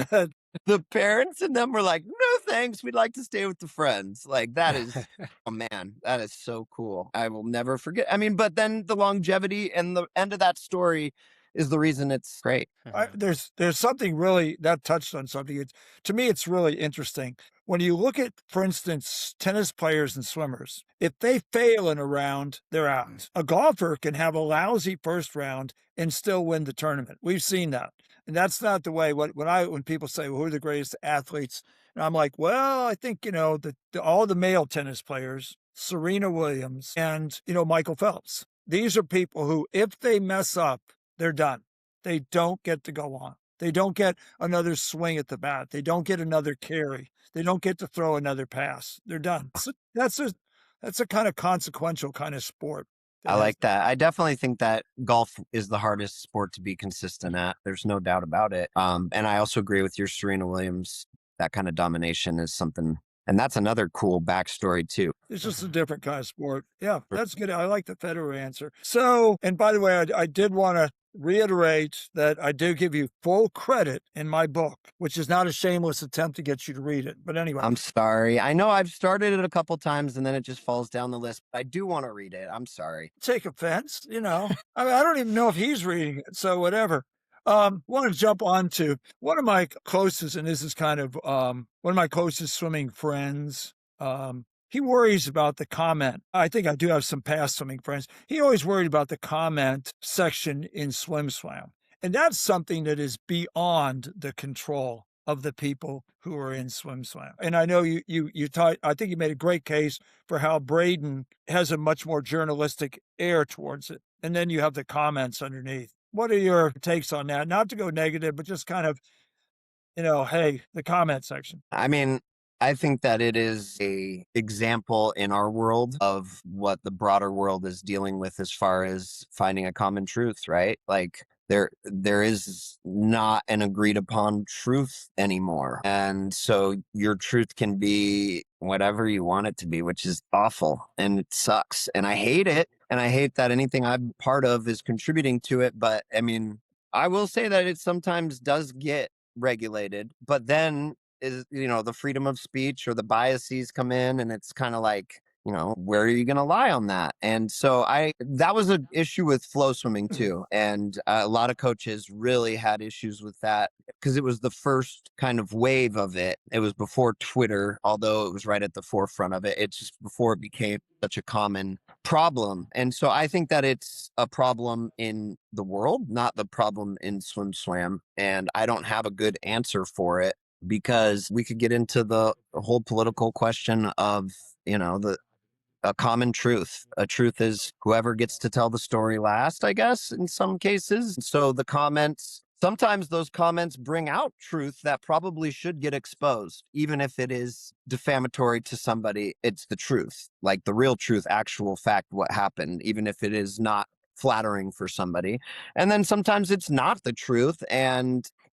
The parents and them were like, no, thanks. We'd like to stay with the friends. Like, that is, oh man, that is so cool. I will never forget. I mean, but then the longevity and the end of that story is the reason it's great. There's something really that touched on something. To me, it's really interesting. When you look at, for instance, tennis players and swimmers, if they fail in a round, they're out. A golfer can have a lousy first round and still win the tournament. We've seen that. And that's not the way when people say, well, who are the greatest athletes? And I'm like, well, I think, all the male tennis players, Serena Williams and, Michael Phelps. These are people who, if they mess up, they're done. They don't get to go on. They don't get another swing at the bat. They don't get another carry. They don't get to throw another pass. They're done. So that's a kind of consequential kind of sport. I like that. I definitely think that golf is the hardest sport to be consistent at. There's no doubt about it. And I also agree with your Serena Williams. That kind of domination is something, and that's another cool backstory too. It's just a different kind of sport. Yeah, that's good. I like the Federer answer. So, and by the way, I did want to reiterate that I do give you full credit in my book, which is not a shameless attempt to get you to read it. But anyway. I'm sorry. I know I've started it a couple times and then it just falls down the list. But I do want to read it. I'm sorry. Take offense, I mean, I don't even know if he's reading it. So whatever. Want to jump on to one of my closest, and this is kind of one of my closest swimming friends. He worries about the comment. I think I do have some past swimming friends. He always worried about the comment section in Swim Swam. And that's something that is beyond the control of the people who are in Swim Swam. And I know I think you made a great case for how Braden has a much more journalistic air towards it. And then you have the comments underneath. What are your takes on that? Not to go negative, but just kind of, hey, the comment section. I mean, I think that it is a example in our world of what the broader world is dealing with as far as finding a common truth, right? Like there is not an agreed upon truth anymore. And so your truth can be whatever you want it to be, which is awful and it sucks. And I hate it. And I hate that anything I'm part of is contributing to it. But I mean, I will say that it sometimes does get regulated, but then is the freedom of speech or the biases come in and it's kind of like, where are you going to lie on that? And so that was an issue with flow swimming too. And a lot of coaches really had issues with that because it was the first kind of wave of it. It was before Twitter, although it was right at the forefront of it. It's just before it became such a common problem. And so I think that it's a problem in the world, not the problem in Swim Swam. And I don't have a good answer for it because we could get into the whole political question of, a common truth. A truth is whoever gets to tell the story last, I guess, in some cases. So sometimes those comments bring out truth that probably should get exposed. Even if it is defamatory to somebody, it's the truth, like the real truth, actual fact, what happened, even if it is not flattering for somebody. And then sometimes it's not the truth,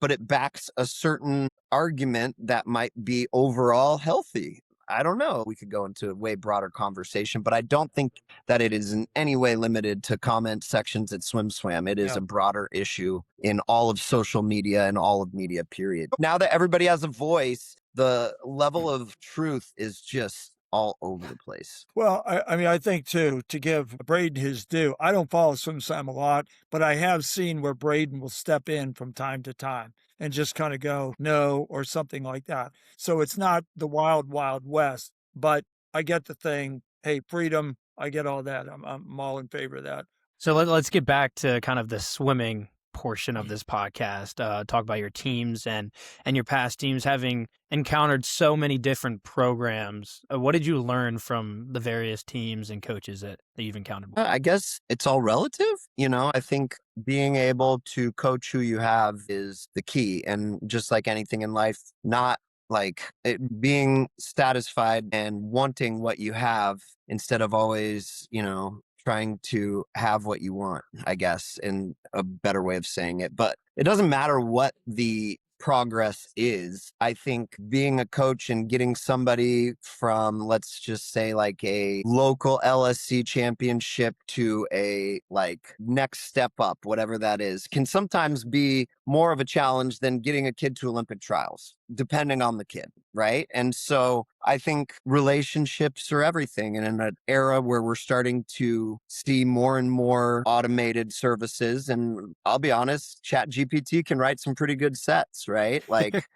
but it backs a certain argument that might be overall healthy. I don't know. We could go into a way broader conversation, but I don't think that it is in any way limited to comment sections at Swim Swam. It is a broader issue in all of social media and all of media, period. Now that everybody has a voice, the level of truth is just all over the place. Well, I mean, I think too, to give Braden his due, I don't follow Swim Swam a lot, but I have seen where Braden will step in from time to time and just kind of go, no, or something like that. So it's not the wild, wild west, but I get the thing. Hey, freedom. I get all that. I'm all in favor of that. So let's get back to kind of the swimming portion of this podcast. Talk about your teams and your past teams, having encountered so many different programs. What did you learn from the various teams and coaches that you've encountered? I guess it's all relative. I think being able to coach who you have is the key. And just like anything in life, not like being satisfied and wanting what you have instead of always, trying to have what you want, I guess, in a better way of saying it. But it doesn't matter what the progress is. I think being a coach and getting somebody from, let's just say, like a local LSC championship to a like next step up, whatever that is, can sometimes be more of a challenge than getting a kid to Olympic trials, depending on the kid, right? And so I think relationships are everything. And in an era where we're starting to see more and more automated services, and I'll be honest, ChatGPT can write some pretty good sets, right? Like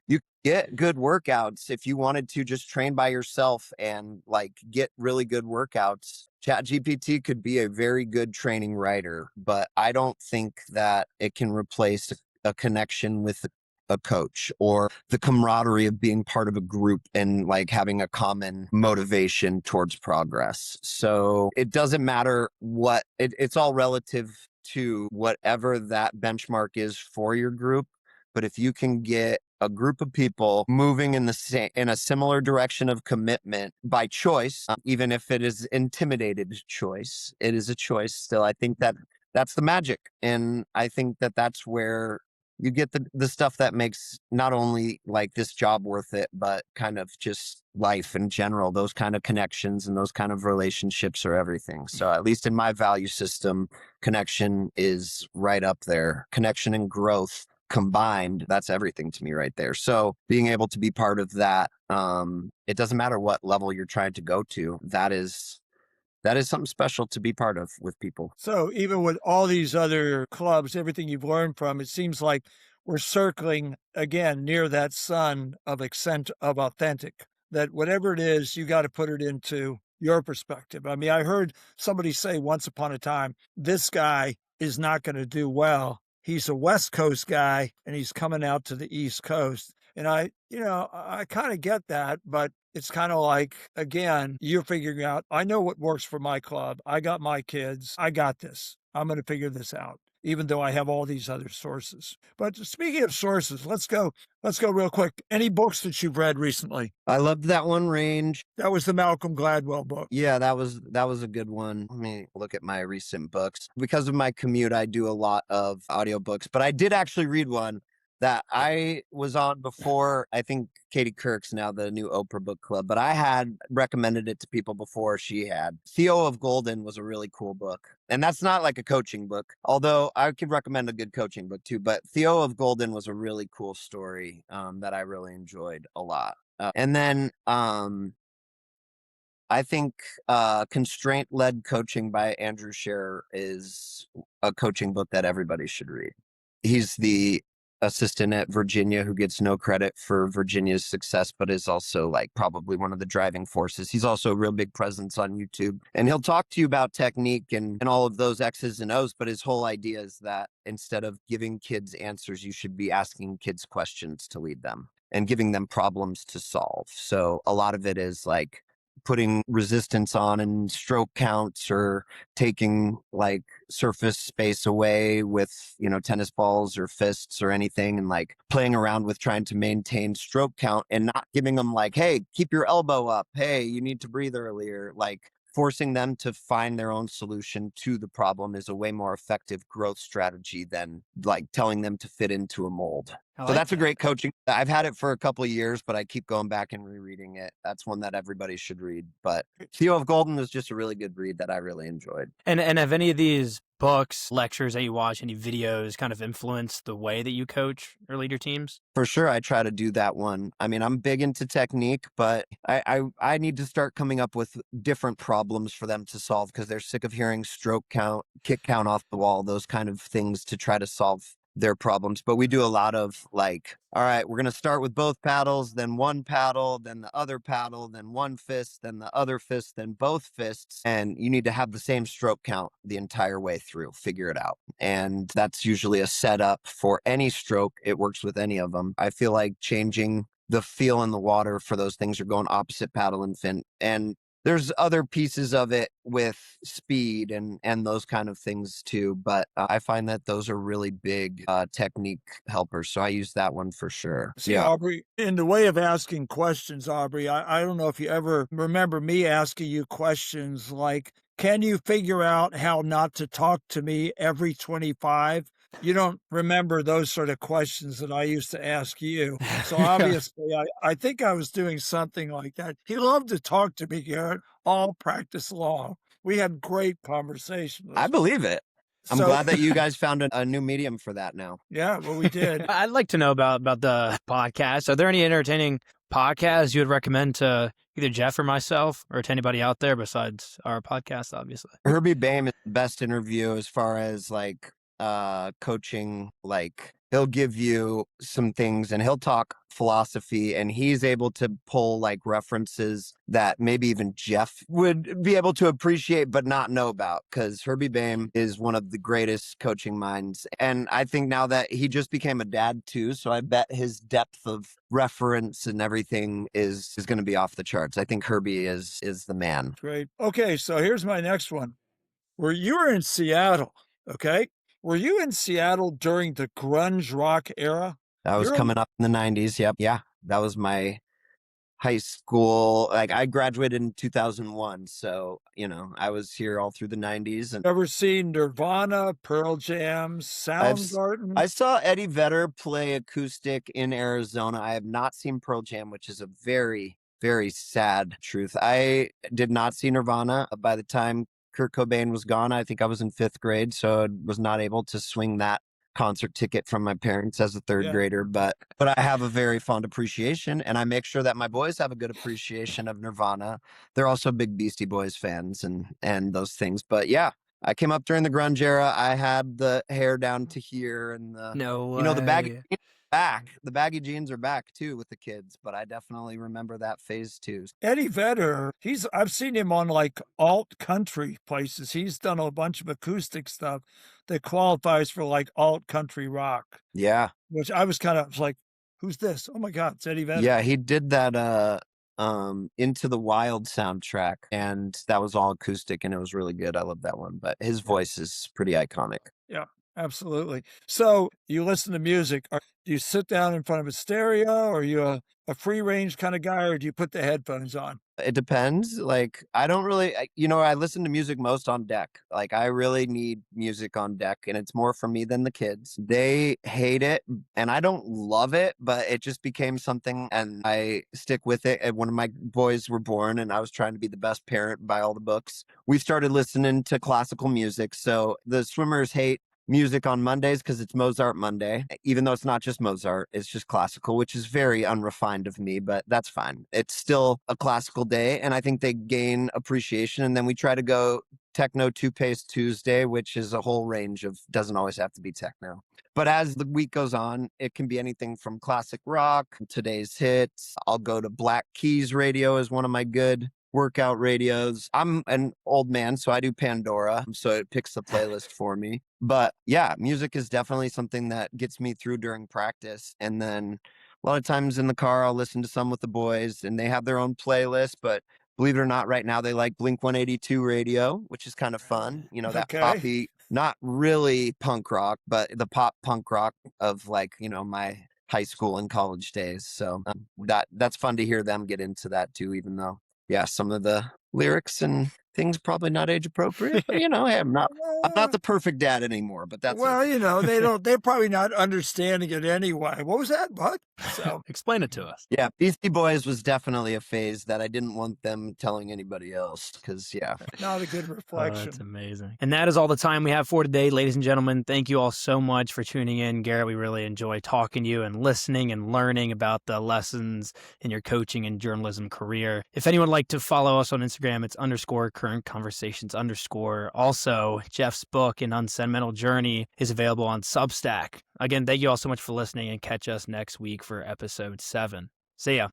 you get good workouts if you wanted to just train by yourself and like get really good workouts. ChatGPT could be a very good training writer, but I don't think that it can replace a connection with a coach or the camaraderie of being part of a group and like having a common motivation towards progress. So it doesn't matter what it's all relative to whatever that benchmark is for your group. But if you can get a group of people moving in in a similar direction of commitment by choice, even if it is intimidated choice, it is a choice still. I think that that's the magic. And I think that that's where you get the stuff that makes not only like this job worth it, but kind of just life in general. Those kind of connections and those kind of relationships are everything. So at least in my value system, connection is right up there. Connection and growth combined, that's everything to me right there. So being able to be part of that, it doesn't matter what level you're trying to go to. That is something special to be part of with people. So even with all these other clubs, everything you've learned from, it seems like we're circling again near that sun of authentic, that whatever it is, you got to put it into your perspective. I mean, I heard somebody say once upon a time, this guy is not going to do well. He's a West Coast guy and he's coming out to the East Coast. And I kind of get that, but it's kind of like, again, you're figuring out, I know what works for my club. I got my kids. I got this. I'm going to figure this out, even though I have all these other sources. But speaking of sources, let's go real quick. Any books that you've read recently? I loved that one, Range. That was the Malcolm Gladwell book. Yeah, that was a good one. Let me look at my recent books. Because of my commute, I do a lot of audiobooks, but I did actually read one that I was on before. I think Katie Couric's now the new Oprah book club, but I had recommended it to people before she had. Theo of Golden was a really cool book. And that's not like a coaching book, although I could recommend a good coaching book too. But Theo of Golden was a really cool story that I really enjoyed a lot. And then I think Constraint-Led Coaching by Andrew Scherer is a coaching book that everybody should read. He's the assistant at Virginia who gets no credit for Virginia's success, but is also like probably one of the driving forces. He's also a real big presence on YouTube, and he'll talk to you about technique and all of those X's and O's. But his whole idea is that instead of giving kids answers, you should be asking kids questions to lead them and giving them problems to solve. So a lot of it is like putting resistance on and stroke counts, or taking like surface space away with, tennis balls or fists or anything, and like playing around with trying to maintain stroke count and not giving them like, hey, keep your elbow up. Hey, you need to breathe earlier. Like forcing them to find their own solution to the problem is a way more effective growth strategy than like telling them to fit into a mold. So that's a great coaching. I've had it for a couple of years, but I keep going back and rereading it. That's one that everybody should read. But Theo of Golden was just a really good read that I really enjoyed. And have any of these books, lectures that you watch, any videos kind of influenced the way that you coach or lead your teams? For sure, I try to do that one. I mean, I'm big into technique, but I need to start coming up with different problems for them to solve because they're sick of hearing stroke count, kick count off the wall, those kind of things to try to solve their problems. But we do a lot of like, all right, we're going to start with both paddles, then one paddle, then the other paddle, then one fist, then the other fist, then both fists. And you need to have the same stroke count the entire way through. Figure it out. And that's usually a setup for any stroke. It works with any of them. I feel like changing the feel in the water for those things, are going opposite paddle and fin. And there's other pieces of it with speed and those kind of things too. But I find that those are really big technique helpers. So I use that one for sure. See, Aubrey, in the way of asking questions, Aubrey, I don't know if you ever remember me asking you questions like, can you figure out how not to talk to me every 25? You don't remember those sort of questions that I used to ask you. So obviously, I think I was doing something like that. He loved to talk to me, Garrett, all practice long. We had great conversations. I believe it. I'm So, glad that you guys found a new medium for that now. yeah, well, we did. I'd like to know about the podcast. Are there any entertaining podcasts you would recommend to either Jeff or myself, or to anybody out there besides our podcast, obviously? Herbie Bame is the best interview as far as like coaching. Like, he'll give you some things and he'll talk philosophy, and he's able to pull like references that maybe even Jeff would be able to appreciate but not know about, because Herbie Bame is one of the greatest coaching minds. And I think now that he just became a dad too, so I bet his depth of reference and everything is going to be off the charts. I think Herbie is the man. Great. Okay, so here's my next one. You were in Seattle, okay? Were you in Seattle during the grunge rock era? That was coming up in the 90s. Yep. Yeah. That was my high school. Like, I graduated in 2001. So, I was here all through the 90s. And Ever seen Nirvana, Pearl Jam, Soundgarden? I saw Eddie Vedder play acoustic in Arizona. I have not seen Pearl Jam, which is a very, very sad truth. I did not see Nirvana. By the time Kurt Cobain was gone, I think I was in 5th grade, so I was not able to swing that concert ticket from my parents as a third grader, but I have a very fond appreciation, and I make sure that my boys have a good appreciation of Nirvana. They're also big Beastie Boys fans and those things. But yeah, I came up during the grunge era. I had the hair down to here, and the baggy jeans are back too with the kids, but I definitely remember that phase too. Eddie Vedder, I've seen him on like alt country places. He's done a bunch of acoustic stuff that qualifies for like alt country rock. Yeah. Which I was kind of like, who's this? Oh my God, it's Eddie Vedder. Yeah, he did that Into the Wild soundtrack, and that was all acoustic, and it was really good. I love that one, but his voice is pretty iconic. Yeah, absolutely. So you listen to music. Do you sit down in front of a stereo, or are you a free range kind of guy, or do you put the headphones on? It depends. Like, I don't really, I listen to music most on deck. Like, I really need music on deck, and it's more for me than the kids. They hate it, and I don't love it, but it just became something, and I stick with it. And when my boys were born, and I was trying to be the best parent, buy all the books, we started listening to classical music. So the swimmers hate music on Mondays because it's Mozart Monday, even though it's not just Mozart, it's just classical, which is very unrefined of me, but that's fine. It's still a classical day, and I think they gain appreciation. And then we try to go Techno Toothpaste Tuesday, which is a whole range of, doesn't always have to be techno. But as the week goes on, it can be anything from classic rock, today's hits. I'll go to Black Keys Radio as one of my good workout radios. I'm an old man, so I do Pandora, so it picks the playlist for me. But yeah, music is definitely something that gets me through during practice. And then a lot of times in the car, I'll listen to some with the boys, and they have their own playlist. But believe it or not, right now they like Blink 182 radio, which is kind of fun. That poppy, not really punk rock, but the pop punk rock of like, my high school and college days. So that's fun to hear them get into that too, even though, yeah, some of the lyrics and things probably not age appropriate, but hey, I'm not the perfect dad anymore, but that's okay. They're probably not understanding it anyway. What was that, bud? So explain it to us. Yeah, Beastie Boys was definitely a phase that I didn't want them telling anybody else, because not a good reflection. That's amazing. And that is all the time we have for today, ladies and gentlemen. Thank you all so much for tuning in. Garrett, we really enjoy talking to you and listening and learning about the lessons in your coaching and journalism career. If anyone would like to follow us on Instagram, it's _currentconversations_. Also, Jeff's book, An Unsentimental Journey, is available on Substack. Again, thank you all so much for listening, and catch us next week for episode 7. See ya.